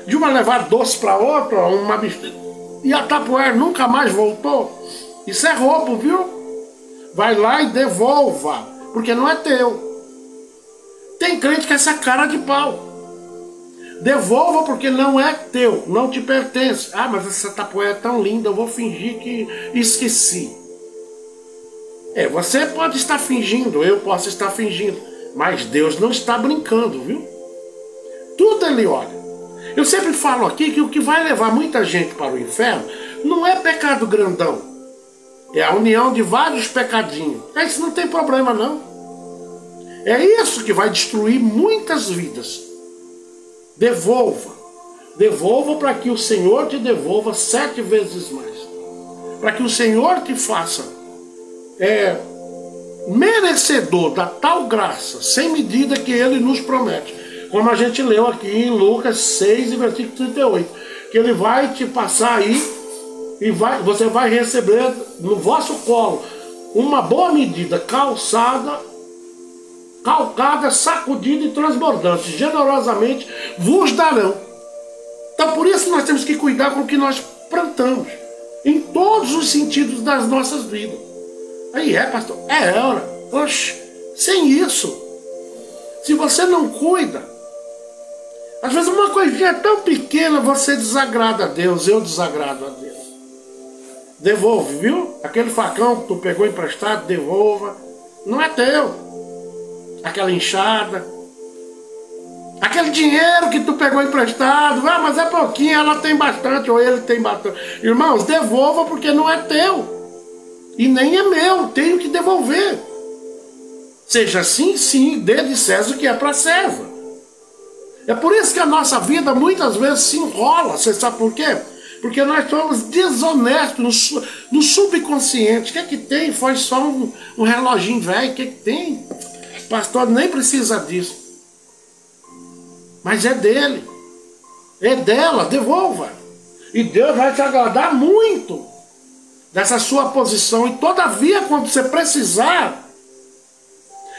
de uma levar doce para outra, uma besteira. E a Tupperware nunca mais voltou? Isso é roubo, viu? Vai lá e devolva, porque não é teu. Tem crente que é essa cara de pau. Devolva porque não é teu, não te pertence. Ah, mas essa Tupperware é tão linda, eu vou fingir que esqueci. Você pode estar fingindo, eu posso estar fingindo, mas Deus não está brincando, viu? Tudo Ele olha. Eu sempre falo aqui que o que vai levar muita gente para o inferno não é pecado grandão. É a união de vários pecadinhos. Isso não tem problema não. É isso que vai destruir muitas vidas. Devolva. Devolva para que o Senhor te devolva 7 vezes mais. Para que o Senhor te faça merecedor da tal graça, sem medida que Ele nos promete. Como a gente leu aqui em Lucas 6, versículo 38. Que Ele vai te passar aí e você vai receber no vosso colo uma boa medida, calcada, sacudida e transbordante. Generosamente vos darão. Então por isso nós temos que cuidar com o que nós plantamos. Em todos os sentidos das nossas vidas. Aí pastor, hora. Oxe, sem isso, se você não cuida, às vezes uma coisinha tão pequena você desagrada a Deus, eu desagrado a Deus. Devolve, viu? Aquele facão que tu pegou emprestado, devolva. Não é teu. Aquela enxada. Aquele dinheiro que tu pegou emprestado. Ah, mas é pouquinho, ela tem bastante, ou ele tem bastante. Irmãos, devolva porque não é teu. E nem é meu, tenho que devolver. Seja assim, sim, dê de César o que é para César. É por isso que a nossa vida muitas vezes se enrola. Você sabe por quê? Porque nós somos desonestos no subconsciente. O que é que tem? Foi só um reloginho velho. O que é que tem? Pastor, nem precisa disso. Mas é dele. É dela, devolva. E Deus vai te agradar muito dessa sua posição. E todavia, quando você precisar...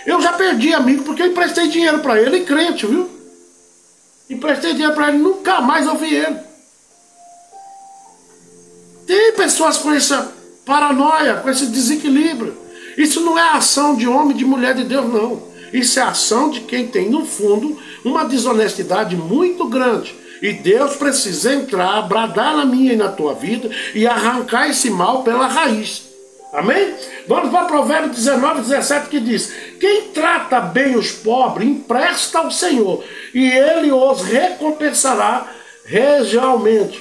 Eu já perdi amigo porque eu emprestei dinheiro para ele, crente, viu? Emprestei dinheiro para ele, nunca mais ouvi ele. Tem pessoas com essa paranoia, com esse desequilíbrio. Isso não é ação de homem, de mulher de Deus, não. Isso é ação de quem tem, no fundo, uma desonestidade muito grande. E Deus precisa entrar, bradar na minha e na tua vida e arrancar esse mal pela raiz. Amém? Vamos para Provérbios 19, 17, que diz: quem trata bem os pobres, empresta ao Senhor, e Ele os recompensará regialmente.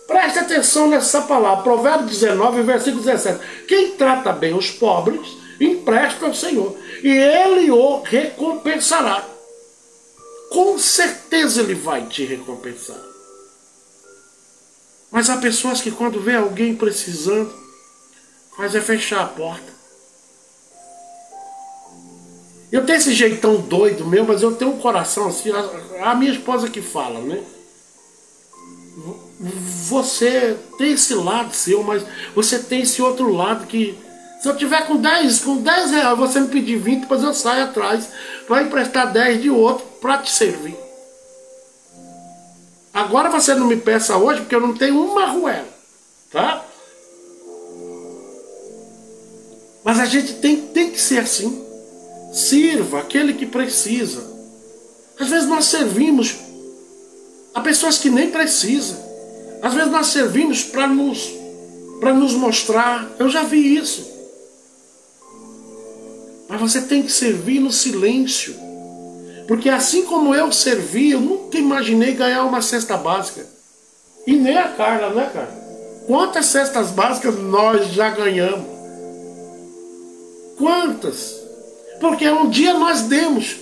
Preste atenção nessa palavra, Provérbios 19, versículo 17. Quem trata bem os pobres, empresta ao Senhor, e Ele o recompensará. Com certeza Ele vai te recompensar. Mas há pessoas que quando vê alguém precisando, faz é fechar a porta. Eu tenho esse jeitão doido meu, mas eu tenho um coração assim, a minha esposa que fala, né? Você tem esse lado seu, mas você tem esse outro lado que... Se eu tiver com 10 reais, você me pedir 20, depois eu saio atrás, vai emprestar 10 de outro para te servir. Agora você não me peça hoje, porque eu não tenho uma arruela, tá? Mas a gente tem que ser assim. Sirva aquele que precisa. Às vezes nós servimos a pessoas que nem precisam. Às vezes nós servimos para nos mostrar. Eu já vi isso. Mas você tem que servir no silêncio. Porque assim como eu servi, eu nunca imaginei ganhar uma cesta básica. E nem a Carla, né, cara? Quantas cestas básicas nós já ganhamos? Quantas? Porque um dia nós demos.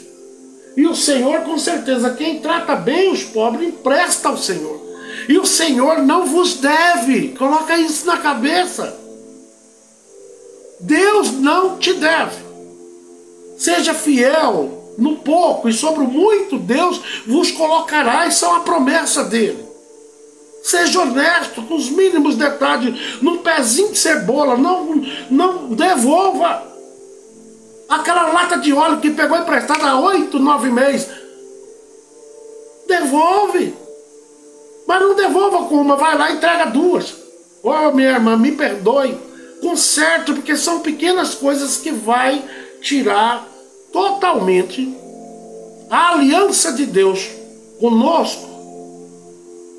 E o Senhor, com certeza, quem trata bem os pobres, empresta ao Senhor. E o Senhor não vos deve. Coloca isso na cabeça. Deus não te deve. Seja fiel no pouco e sobre o muito, Deus vos colocará, isso é uma promessa dele. Seja honesto com os mínimos detalhes, num pezinho de cebola, não devolva. Aquela lata de óleo que pegou emprestada há 8, 9 meses, devolve. Mas não devolva com uma, vai lá e entrega 2. Ô, minha irmã, me perdoe, conserto, porque são pequenas coisas que vai tirar totalmente a aliança de Deus conosco.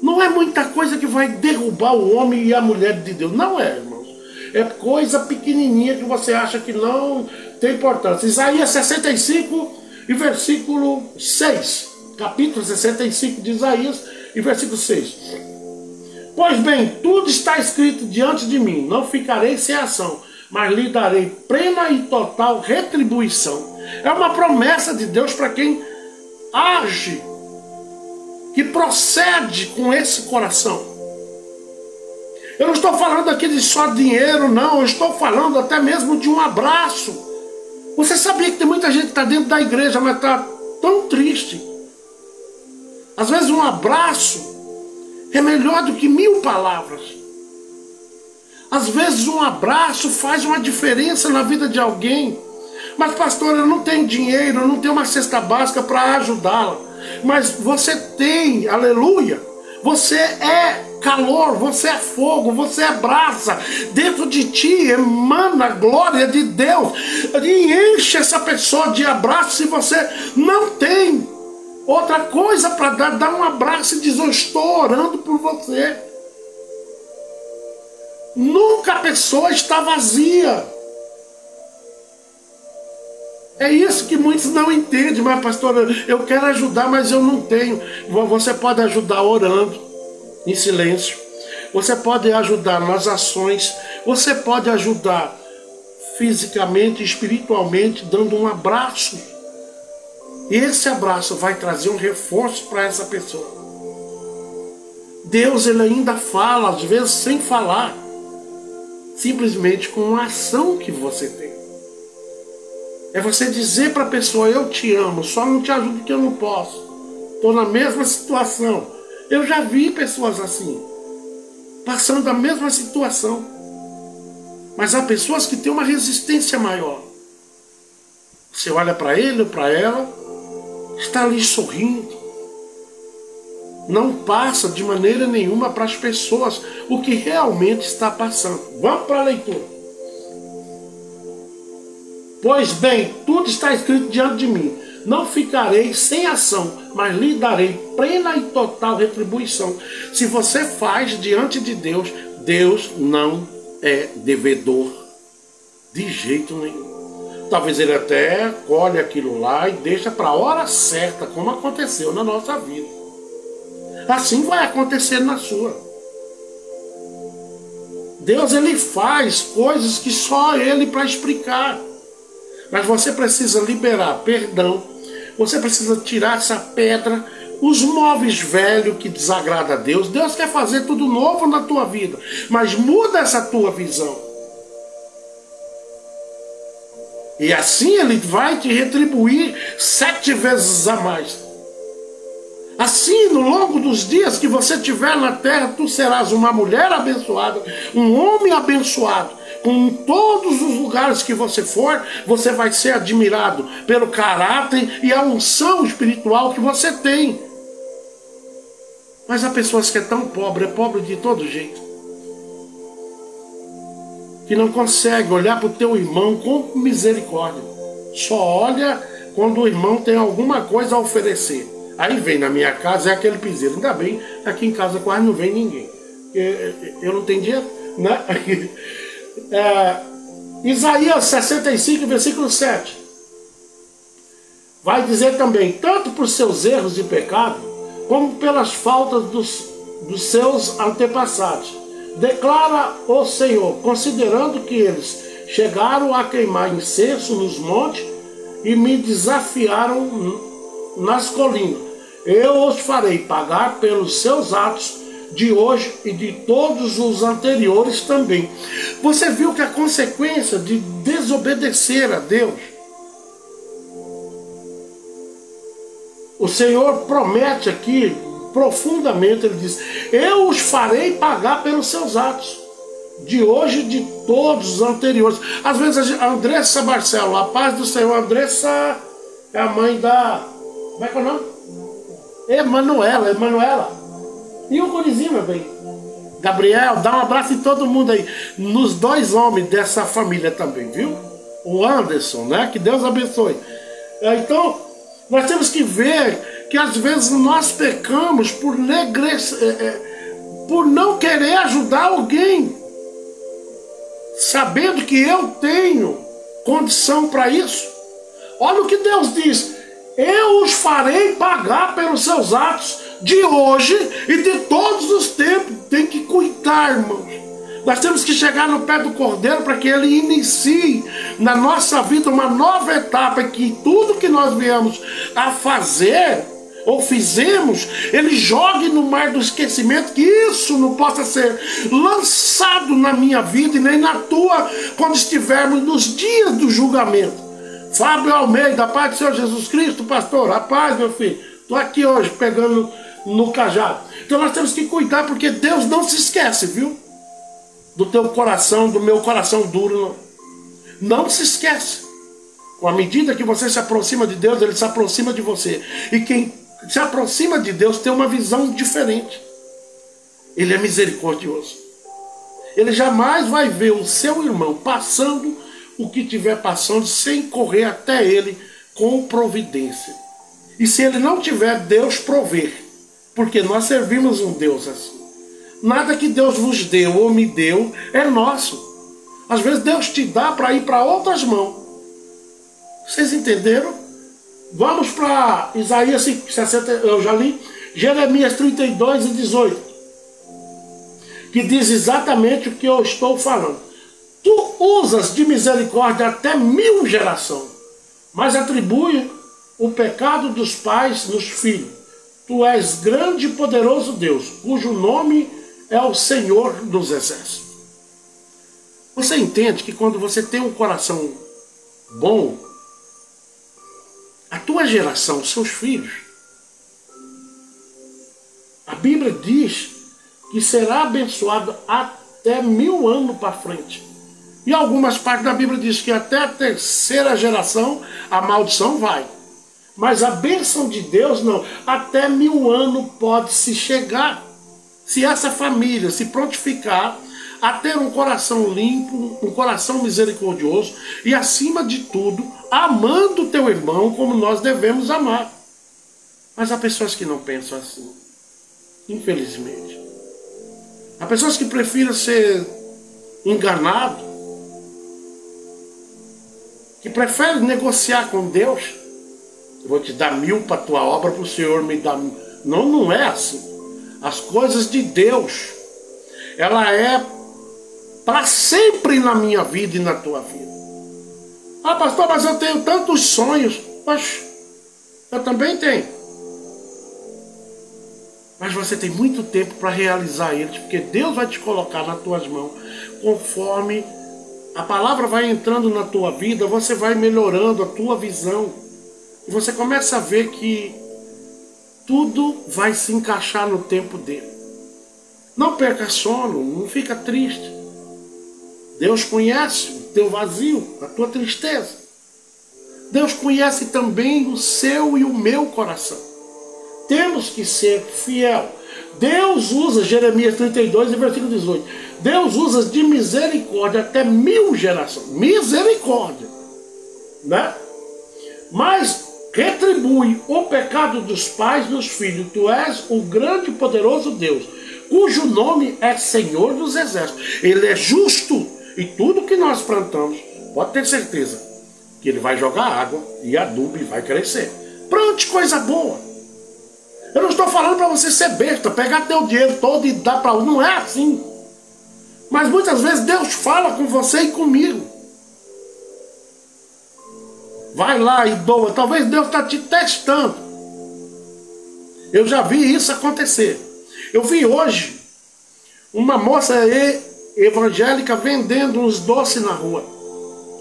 Não é muita coisa que vai derrubar o homem e a mulher de Deus. Não é, irmãos. É coisa pequenininha que você acha que não tem importância. Isaías 65 e versículo 6. Capítulo 65 de Isaías e versículo 6. Pois bem, tudo está escrito diante de mim. Não ficarei sem ação, mas lhe darei plena e total retribuição. É uma promessa de Deus para quem age, que procede com esse coração. Eu não estou falando aqui de só dinheiro, não. Eu estou falando até mesmo de um abraço. Você sabia que tem muita gente que está dentro da igreja, mas está tão triste. Às vezes um abraço é melhor do que 1000 palavras. Às vezes um abraço faz uma diferença na vida de alguém. Mas pastor, eu não tenho dinheiro, eu não tenho uma cesta básica para ajudá-la. Mas você tem, aleluia. Você é calor, você é fogo, você é brasa. Dentro de ti emana a glória de Deus. E enche essa pessoa de abraço. Se você não tem outra coisa para dar, dá um abraço e diz: eu estou orando por você. Nunca a pessoa está vazia. É isso que muitos não entendem. Mas pastor, eu quero ajudar, mas eu não tenho. Você pode ajudar orando, em silêncio. Você pode ajudar nas ações. Você pode ajudar fisicamente, espiritualmente, dando um abraço. E esse abraço vai trazer um reforço para essa pessoa. Deus, ele ainda fala, às vezes sem falar, simplesmente com uma ação que você tem. É você dizer para a pessoa: eu te amo, só não te ajudo porque eu não posso. Estou na mesma situação. Eu já vi pessoas assim, passando a mesma situação. Mas há pessoas que têm uma resistência maior. Você olha para ele ou para ela, está ali sorrindo. Não passa de maneira nenhuma para as pessoas o que realmente está passando. Vamos para a leitura. Pois bem, tudo está escrito diante de mim. Não ficarei sem ação, mas lhe darei plena e total retribuição. Se você faz diante de Deus, Deus não é devedor de jeito nenhum. Talvez ele até colhe aquilo lá e deixa para a hora certa, como aconteceu na nossa vida. Assim vai acontecer na sua. Deus, ele faz coisas que só ele para explicar. Mas você precisa liberar perdão. Você precisa tirar essa pedra, os móveis velhos que desagradam a Deus. Deus quer fazer tudo novo na tua vida, mas muda essa tua visão. E assim ele vai te retribuir 7 vezes a mais. Assim, no longo dos dias que você tiver na terra, tu serás uma mulher abençoada, um homem abençoado. Em todos os lugares que você for, você vai ser admirado pelo caráter e a unção espiritual que você tem. Mas há pessoas que é pobre de todo jeito, que não consegue olhar para o teu irmão com misericórdia. Só olha quando o irmão tem alguma coisa a oferecer. Aí vem na minha casa, é aquele piseiro. Ainda bem, aqui em casa quase não vem ninguém. Eu não tenho dinheiro, né? Isaías 65, versículo 7. Vai dizer também: tanto por seus erros e pecados, como pelas faltas dos seus antepassados, declara o Senhor, considerando que eles chegaram a queimar incenso nos montes e me desafiaram nas colinas. Eu os farei pagar pelos seus atos de hoje e de todos os anteriores também. Você viu que a consequência de desobedecer a Deus, o Senhor promete aqui profundamente, ele diz: eu os farei pagar pelos seus atos de hoje e de todos os anteriores. Às vezes a Andressa Marcelo, a paz do Senhor. A Andressa é a mãe da... Como é que é o nome? Emanuela. E o gurizinho, meu bem? Gabriel, dá um abraço em todo mundo aí. Nos 2 homens dessa família também, viu? O Anderson, né? Que Deus abençoe. Então, nós temos que ver que às vezes nós pecamos por não querer ajudar alguém, sabendo que eu tenho condição para isso. Olha o que Deus diz: eu os farei pagar pelos seus atos de hoje e de todos os tempos. Tem que cuidar, irmãos. Nós temos que chegar no pé do Cordeiro para que ele inicie na nossa vida uma nova etapa, e que tudo que nós viemos a fazer ou fizemos, ele jogue no mar do esquecimento, que isso não possa ser lançado na minha vida e nem na tua, quando estivermos nos dias do julgamento. Fábio Almeida, a paz do Senhor Jesus Cristo, pastor. A paz, meu filho. Estou aqui hoje pegando no cajado. Então nós temos que cuidar, porque Deus não se esquece, viu? Do teu coração, do meu coração duro, não. Não se esquece. Com a medida que você se aproxima de Deus, ele se aproxima de você. E quem se aproxima de Deus tem uma visão diferente. Ele é misericordioso. Ele jamais vai ver o seu irmão passando o que estiver passando sem correr até ele com providência. E se ele não tiver, Deus prover. Porque nós servimos um Deus assim. Nada que Deus vos deu ou me deu é nosso. Às vezes Deus te dá para ir para outras mãos. Vocês entenderam? Vamos para Isaías 60, eu já li, Jeremias 32 e 18, que diz exatamente o que eu estou falando. Tu usas de misericórdia até 1000 gerações, mas atribui o pecado dos pais nos filhos. Tu és grande e poderoso Deus, cujo nome é o Senhor dos Exércitos. Você entende que quando você tem um coração bom, a tua geração, os seus filhos, a Bíblia diz que será abençoado até 1000 anos para frente. E algumas partes da Bíblia diz que até a terceira geração a maldição vai. Mas a bênção de Deus não. Até 1000 anos pode se chegar. Se essa família se prontificar a ter um coração limpo, um coração misericordioso e, acima de tudo, amando o teu irmão como nós devemos amar. Mas há pessoas que não pensam assim, infelizmente. Há pessoas que preferem ser enganado, que preferem negociar com Deus. Eu vou te dar 1000 para a tua obra, para o Senhor me dar 1000. Não, não é assim. As coisas de Deus, ela é para sempre na minha vida e na tua vida. Ah, pastor, mas eu tenho tantos sonhos. Mas eu também tenho. Mas você tem muito tempo para realizar eles, porque Deus vai te colocar nas tuas mãos. Conforme a palavra vai entrando na tua vida, você vai melhorando a tua visão. E você começa a ver que tudo vai se encaixar no tempo dele. Não perca sono, não fica triste. Deus conhece o teu vazio, a tua tristeza. Deus conhece também o seu e o meu coração. Temos que ser fiel. Deus usa, Jeremias 32, versículo 18. Deus usa de misericórdia até 1000 gerações. Misericórdia. Né? Mas retribui o pecado dos pais dos filhos. Tu és o grande e poderoso Deus, cujo nome é Senhor dos Exércitos. Ele é justo. E tudo que nós plantamos, pode ter certeza que ele vai jogar água e adubo e vai crescer. Plante coisa boa. Eu não estou falando para você ser besta, pegar teu dinheiro todo e dar para outro. Não é assim. Mas muitas vezes Deus fala com você e comigo. Vai lá e doa. Talvez Deus está te testando. Eu já vi isso acontecer. Eu vi hoje uma moça evangélica vendendo uns doces na rua.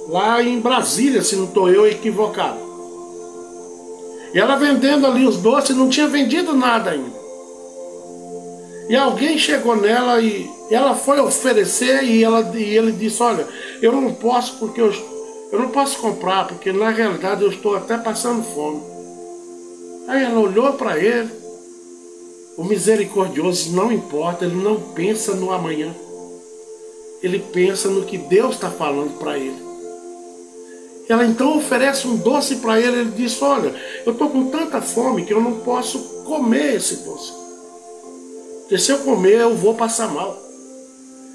Lá em Brasília, se não estou eu equivocado. E ela vendendo ali os doces, não tinha vendido nada ainda. E alguém chegou nela e ela foi oferecer e ele disse, olha, eu não posso porque eu não posso comprar, porque na realidade eu estou até passando fome. Aí ela olhou para ele. O misericordioso não importa, ele não pensa no amanhã. Ele pensa no que Deus está falando para ele. Ela então oferece um doce para ele. Ele diz, olha, eu estou com tanta fome que eu não posso comer esse doce. Porque se eu comer eu vou passar mal.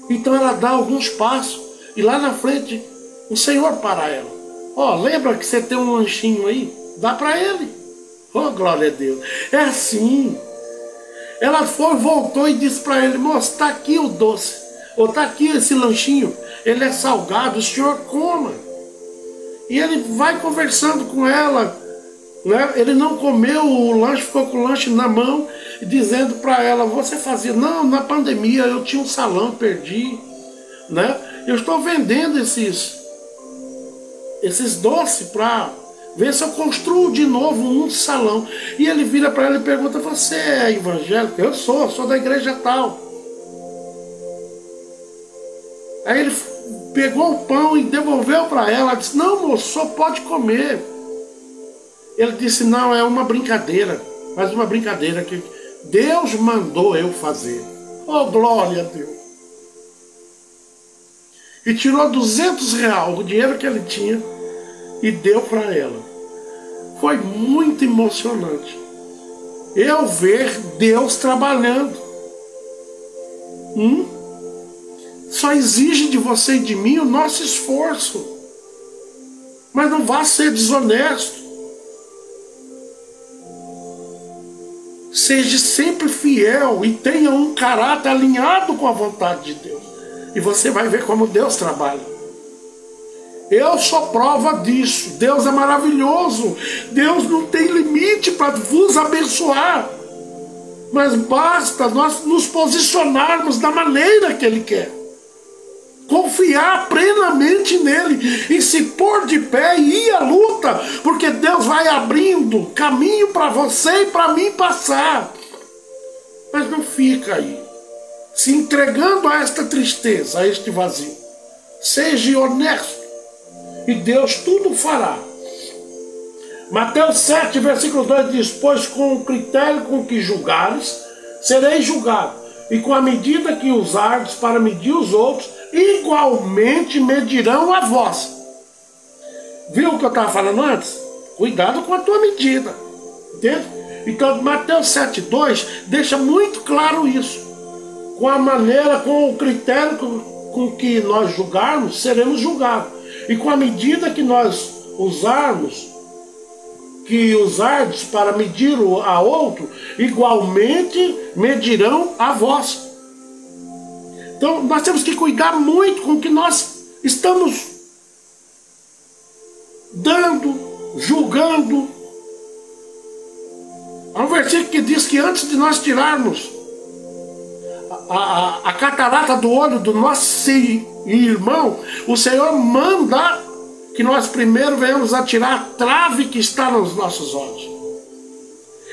Então ela dá alguns passos. E lá na frente o Senhor para ela. Ó, lembra que você tem um lanchinho aí? Dá para ele. Oh, glória a Deus. É assim. Ela foi, voltou e disse para ele, moço, está aqui o doce. Ou está aqui esse lanchinho, ele é salgado, o senhor coma. E ele vai conversando com ela, né? Ele não comeu o lanche, ficou com o lanche na mão, dizendo para ela, você fazia, não, na pandemia eu tinha um salão, perdi, né? Eu estou vendendo esses doces para ver se eu construo de novo um salão. E ele vira para ela e pergunta, você é evangélico? Eu sou da igreja tal. Aí ele pegou o pão e devolveu para ela. Disse, não, moço, só pode comer. Ele disse, não, é uma brincadeira. Mas uma brincadeira que Deus mandou eu fazer. Oh, glória a Deus. E tirou 200 reais, o dinheiro que ele tinha, e deu para ela. Foi muito emocionante eu ver Deus trabalhando. Só exige de você e de mim o nosso esforço. Mas não vá ser desonesto. Seja sempre fiel e tenha um caráter alinhado com a vontade de Deus. E você vai ver como Deus trabalha. Eu sou prova disso. Deus é maravilhoso. Deus não tem limite para vos abençoar. Mas basta nós nos posicionarmos da maneira que Ele quer. Confiar plenamente nele e se pôr de pé e ir à luta, porque Deus vai abrindo caminho para você e para mim passar. Mas não fica aí, se entregando a esta tristeza, a este vazio. Seja honesto e Deus tudo fará. Mateus 7, versículo 2 diz: pois com o critério com que julgares, sereis julgado, e com a medida que usardes para medir os outros, igualmente medirão a vós. Viu o que eu estava falando antes? Cuidado com a tua medida. Entende? Então Mateus 7,2 deixa muito claro isso. Com a maneira, com o critério com que nós julgarmos, seremos julgados. E com a medida que nós usardes para medir a outro, igualmente medirão a vós. Então nós temos que cuidar muito com o que nós estamos dando, julgando. Há um versículo que diz que antes de nós tirarmos a catarata do olho do nosso irmão, o Senhor manda que nós primeiro venhamos a tirar a trave que está nos nossos olhos.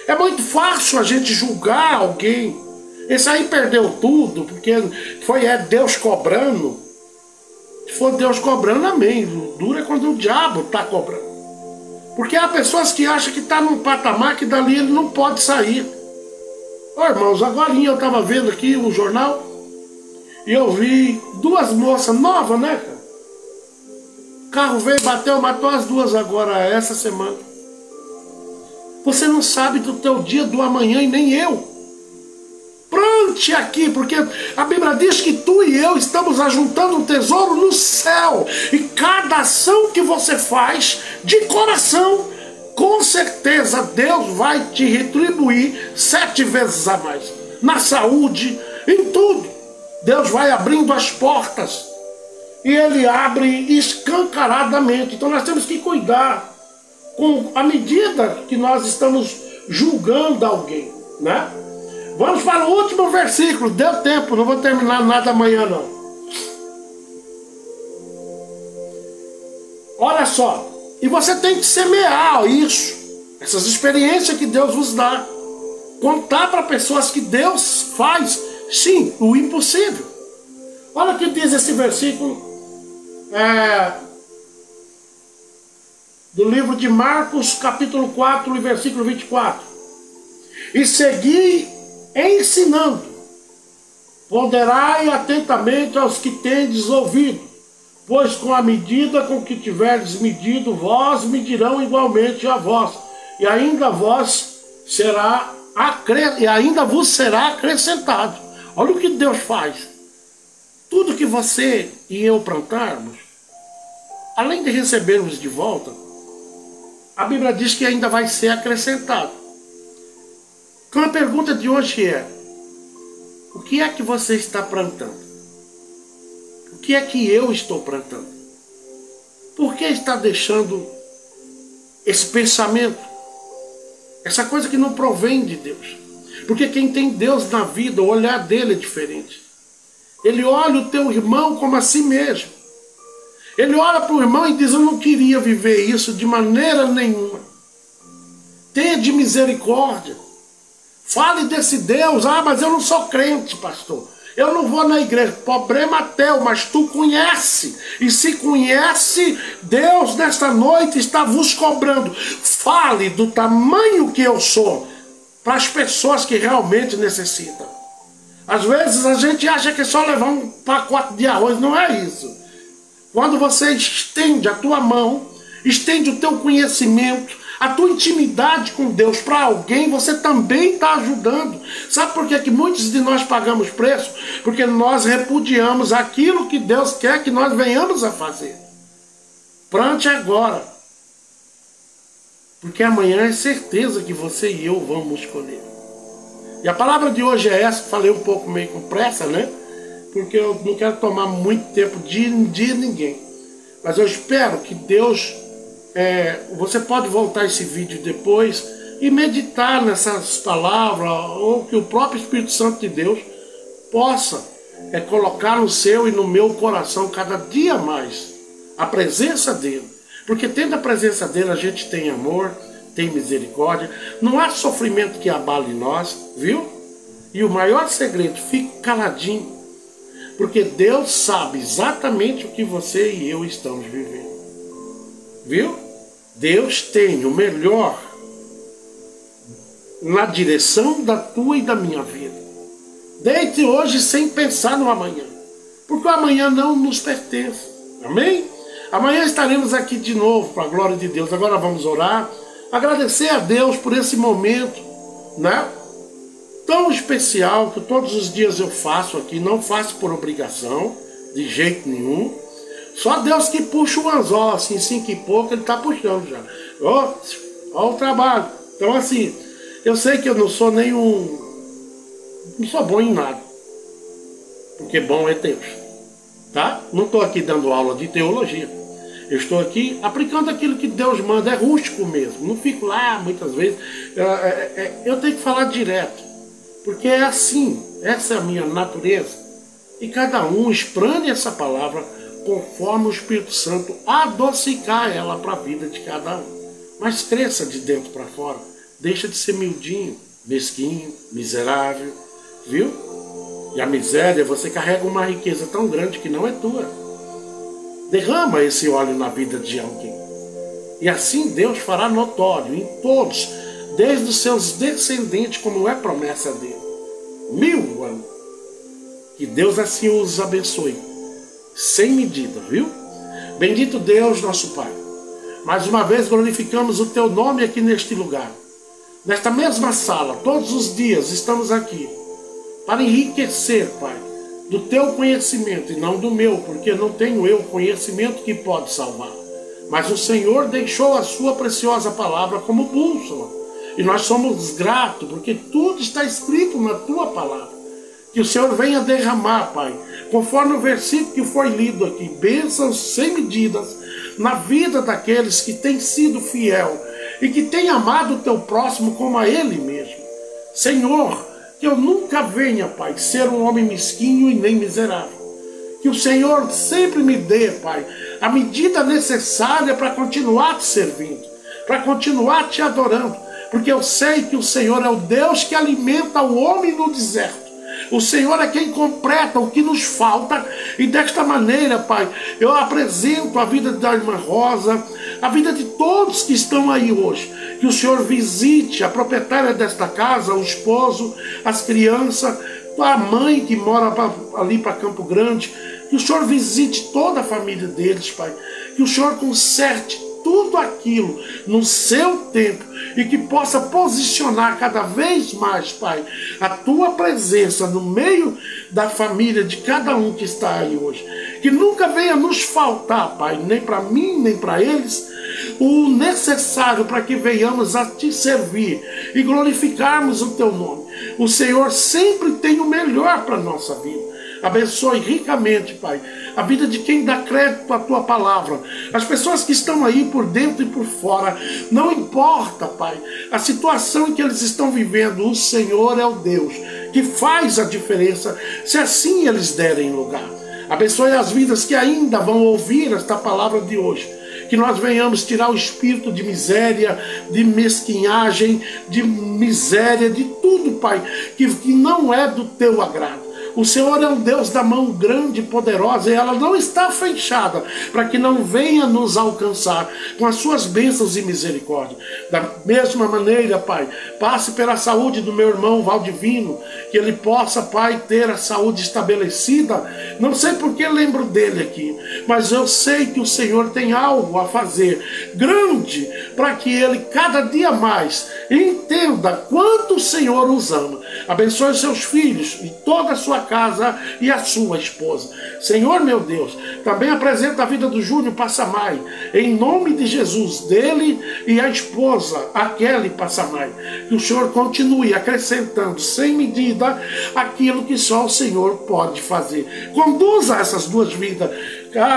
É muito fácil a gente julgar alguém. Esse aí perdeu tudo, porque foi Deus cobrando. Se for Deus cobrando, amém. O duro é quando o diabo está cobrando. Porque há pessoas que acham que está num patamar que dali ele não pode sair. Ô irmãos, agora eu estava vendo aqui o jornal e eu vi duas moças novas, né, cara? O carro veio, bateu, matou as duas agora, essa semana. Você não sabe do teu dia, do amanhã, e nem eu. Plante aqui, porque a Bíblia diz que tu e eu estamos ajuntando um tesouro no céu. E cada ação que você faz de coração, com certeza Deus vai te retribuir 7 vezes a mais. Na saúde, em tudo. Deus vai abrindo as portas. E Ele abre escancaradamente. Então nós temos que cuidar com a medida que nós estamos julgando alguém, né? Vamos para o último versículo. Deu tempo, não vou terminar nada amanhã não. Olha só. E você tem que semear isso. Essas experiências que Deus vos dá. Contar para pessoas que Deus faz, sim, o impossível. Olha o que diz esse versículo. Do livro de Marcos, capítulo 4, versículo 24. E segui ensinando, ponderai atentamente aos que tendes ouvido, pois com a medida com que tiverdes medido, vós medirão igualmente a vós, e ainda vos será acrescentado. Olha o que Deus faz. Tudo que você e eu plantarmos, além de recebermos de volta, a Bíblia diz que ainda vai ser acrescentado. Então a pergunta de hoje é: o que é que você está plantando? O que é que eu estou plantando? Por que está deixando esse pensamento? Essa coisa que não provém de Deus. Porque quem tem Deus na vida, o olhar dele é diferente. Ele olha o teu irmão como a si mesmo. Ele olha para o irmão e diz: eu não queria viver isso de maneira nenhuma. Tenha de misericórdia. Fale desse Deus. Ah, mas eu não sou crente, pastor. Eu não vou na igreja. Problema teu, mas tu conhece. E se conhece, Deus nesta noite está vos cobrando. Fale do tamanho que eu sou para as pessoas que realmente necessitam. Às vezes a gente acha que é só levar um pacote de arroz. Não é isso. Quando você estende a tua mão, estende o teu conhecimento, A tua intimidade com Deus para alguém, você também está ajudando. Sabe por que muitos de nós pagamos preço? Porque nós repudiamos aquilo que Deus quer que nós venhamos a fazer. Plante agora. Porque amanhã é certeza que você e eu vamos escolher. E a palavra de hoje é essa. Falei um pouco meio com pressa, né? Porque eu não quero tomar muito tempo de ninguém. Mas eu espero que Deus... você pode voltar esse vídeo depois e meditar nessas palavras, ou que o próprio Espírito Santo de Deus possa colocar no seu e no meu coração cada dia mais a presença dele. Porque tendo a presença dele, a gente tem amor, tem misericórdia, não há sofrimento que abale nós, viu? E o maior segredo, fique caladinho, porque Deus sabe exatamente o que você e eu estamos vivendo, viu? Deus tem o melhor na direção da tua e da minha vida. Deite hoje sem pensar no amanhã, porque o amanhã não nos pertence. Amém? Amanhã estaremos aqui de novo, para a glória de Deus. Agora vamos orar, agradecer a Deus por esse momento, né? Tão especial, que todos os dias eu faço aqui, não faço por obrigação, de jeito nenhum. Só Deus que puxa o anzol, assim, 5 e pouco, ele está puxando já. Ó o trabalho. Então, assim, eu sei que eu não sou não sou bom em nada. Porque bom é Deus. Tá? Não estou aqui dando aula de teologia. Eu estou aqui aplicando aquilo que Deus manda. É rústico mesmo. Não fico lá, muitas vezes. Eu tenho que falar direto. Porque é assim. Essa é a minha natureza. E cada um exprane essa palavra conforme o Espírito Santo adocicar ela para a vida de cada um. Mas cresça de dentro para fora. Deixa de ser miudinho, mesquinho, miserável. Viu? E a miséria, você carrega uma riqueza tão grande que não é tua. Derrama esse óleo na vida de alguém. E assim Deus fará notório em todos, desde os seus descendentes, como é promessa dele. 1000 anos. Que Deus assim os abençoe. Sem medida, viu? Bendito Deus, nosso Pai. Mais uma vez glorificamos o teu nome aqui neste lugar. Nesta mesma sala, todos os dias estamos aqui para enriquecer, Pai, do teu conhecimento e não do meu, porque não tenho eu conhecimento que pode salvar. Mas o Senhor deixou a sua preciosa palavra como bússola. E nós somos gratos, porque tudo está escrito na tua palavra. Que o Senhor venha derramar, Pai, conforme o versículo que foi lido aqui, bênçãos sem medidas na vida daqueles que têm sido fiel e que têm amado o teu próximo como a ele mesmo. Senhor, que eu nunca venha, Pai, ser um homem mesquinho e nem miserável. Que o Senhor sempre me dê, Pai, a medida necessária para continuar te servindo, para continuar te adorando, porque eu sei que o Senhor é o Deus que alimenta o homem no deserto. O Senhor é quem completa o que nos falta. E desta maneira, Pai, eu apresento a vida da irmã Rosa, a vida de todos que estão aí hoje. Que o Senhor visite a proprietária desta casa, o esposo, as crianças, a mãe que mora ali para Campo Grande. Que o Senhor visite toda a família deles, Pai. Que o Senhor conserte tudo aquilo no seu tempo e que possa posicionar cada vez mais, Pai, a tua presença no meio da família de cada um que está aí hoje. Que nunca venha nos faltar, Pai, nem para mim, nem para eles, o necessário para que venhamos a te servir e glorificarmos o teu nome. O Senhor sempre tem o melhor para a nossa vida. Abençoe ricamente, Pai, a vida de quem dá crédito à tua palavra. As pessoas que estão aí por dentro e por fora, não importa, Pai, a situação em que eles estão vivendo, o Senhor é o Deus que faz a diferença, se assim eles derem lugar. Abençoe as vidas que ainda vão ouvir esta palavra de hoje. Que nós venhamos tirar o espírito de miséria, de mesquinhagem, de miséria, de tudo, Pai, que não é do teu agrado. O Senhor é um Deus da mão grande e poderosa, e ela não está fechada para que não venha nos alcançar com as suas bênçãos e misericórdia. Da mesma maneira, Pai, passe pela saúde do meu irmão Valdivino, que ele possa, Pai, ter a saúde estabelecida. Não sei porque lembro dele aqui, mas eu sei que o Senhor tem algo a fazer grande para que ele cada dia mais entenda quanto o Senhor os ama. Abençoe os seus filhos e toda a sua casa e a sua esposa. Senhor, meu Deus, também apresenta a vida do Júnior Passamai, em nome de Jesus, dele e a esposa, a Kelly Passamai. Que o Senhor continue acrescentando sem medida aquilo que só o Senhor pode fazer. Conduza essas duas vidas,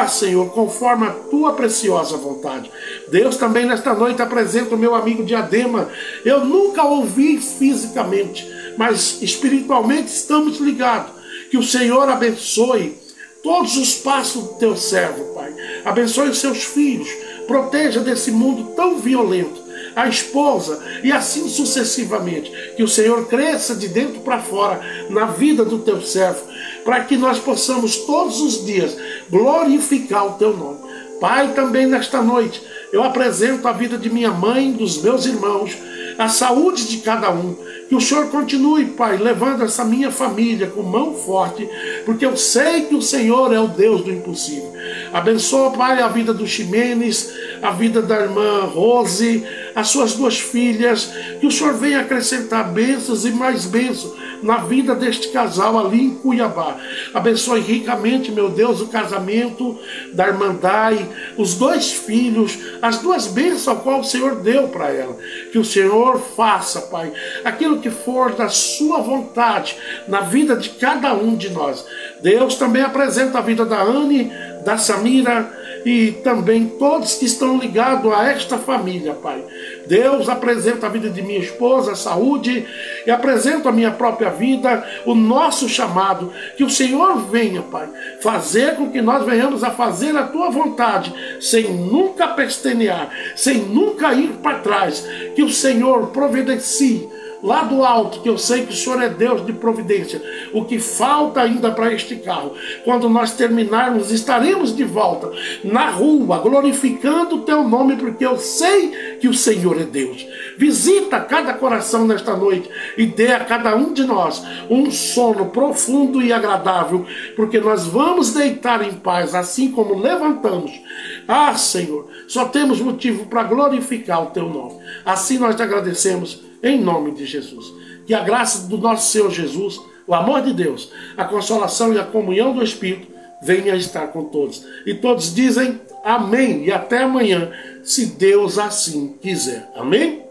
Senhor, conforme a tua preciosa vontade. Deus, também nesta noite apresenta o meu amigo Diadema. Eu nunca ouvi fisicamente, mas espiritualmente estamos ligados. Que o Senhor abençoe todos os passos do teu servo, Pai. Abençoe os seus filhos, proteja desse mundo tão violento a esposa e assim sucessivamente. Que o Senhor cresça de dentro para fora na vida do teu servo, para que nós possamos todos os dias glorificar o teu nome. Pai, também nesta noite eu apresento a vida de minha mãe, dos meus irmãos, a saúde de cada um. Que o Senhor continue, Pai, levando essa minha família com mão forte, porque eu sei que o Senhor é o Deus do impossível. Abençoa, Pai, a vida do Ximenes, a vida da irmã Rose, as suas duas filhas. Que o Senhor venha acrescentar bênçãos e mais bênçãos na vida deste casal ali em Cuiabá. Abençoe ricamente, meu Deus, o casamento da irmã Dai, os dois filhos, as duas bênçãos ao qual o Senhor deu para ela. Que o Senhor faça, Pai, aquilo que for da sua vontade na vida de cada um de nós. Deus, também apresenta a vida da Anne, da Samira e também todos que estão ligados a esta família, Pai. Deus, apresenta a vida de minha esposa, a saúde, e apresenta a minha própria vida, o nosso chamado. Que o Senhor venha, Pai, fazer com que nós venhamos a fazer a tua vontade, sem nunca pestanear, sem nunca ir para trás. Que o Senhor providencie lá do alto, que eu sei que o Senhor é Deus de providência, o que falta ainda para este carro. Quando nós terminarmos, estaremos de volta na rua, glorificando o teu nome, porque eu sei que o Senhor é Deus. Visita cada coração nesta noite e dê a cada um de nós um sono profundo e agradável, porque nós vamos deitar em paz, assim como levantamos. Senhor, só temos motivo para glorificar o teu nome. Assim nós te agradecemos, em nome de Jesus. Que a graça do nosso Senhor Jesus, o amor de Deus, a consolação e a comunhão do Espírito venha estar com todos. E todos dizem amém. E até amanhã, se Deus assim quiser. Amém?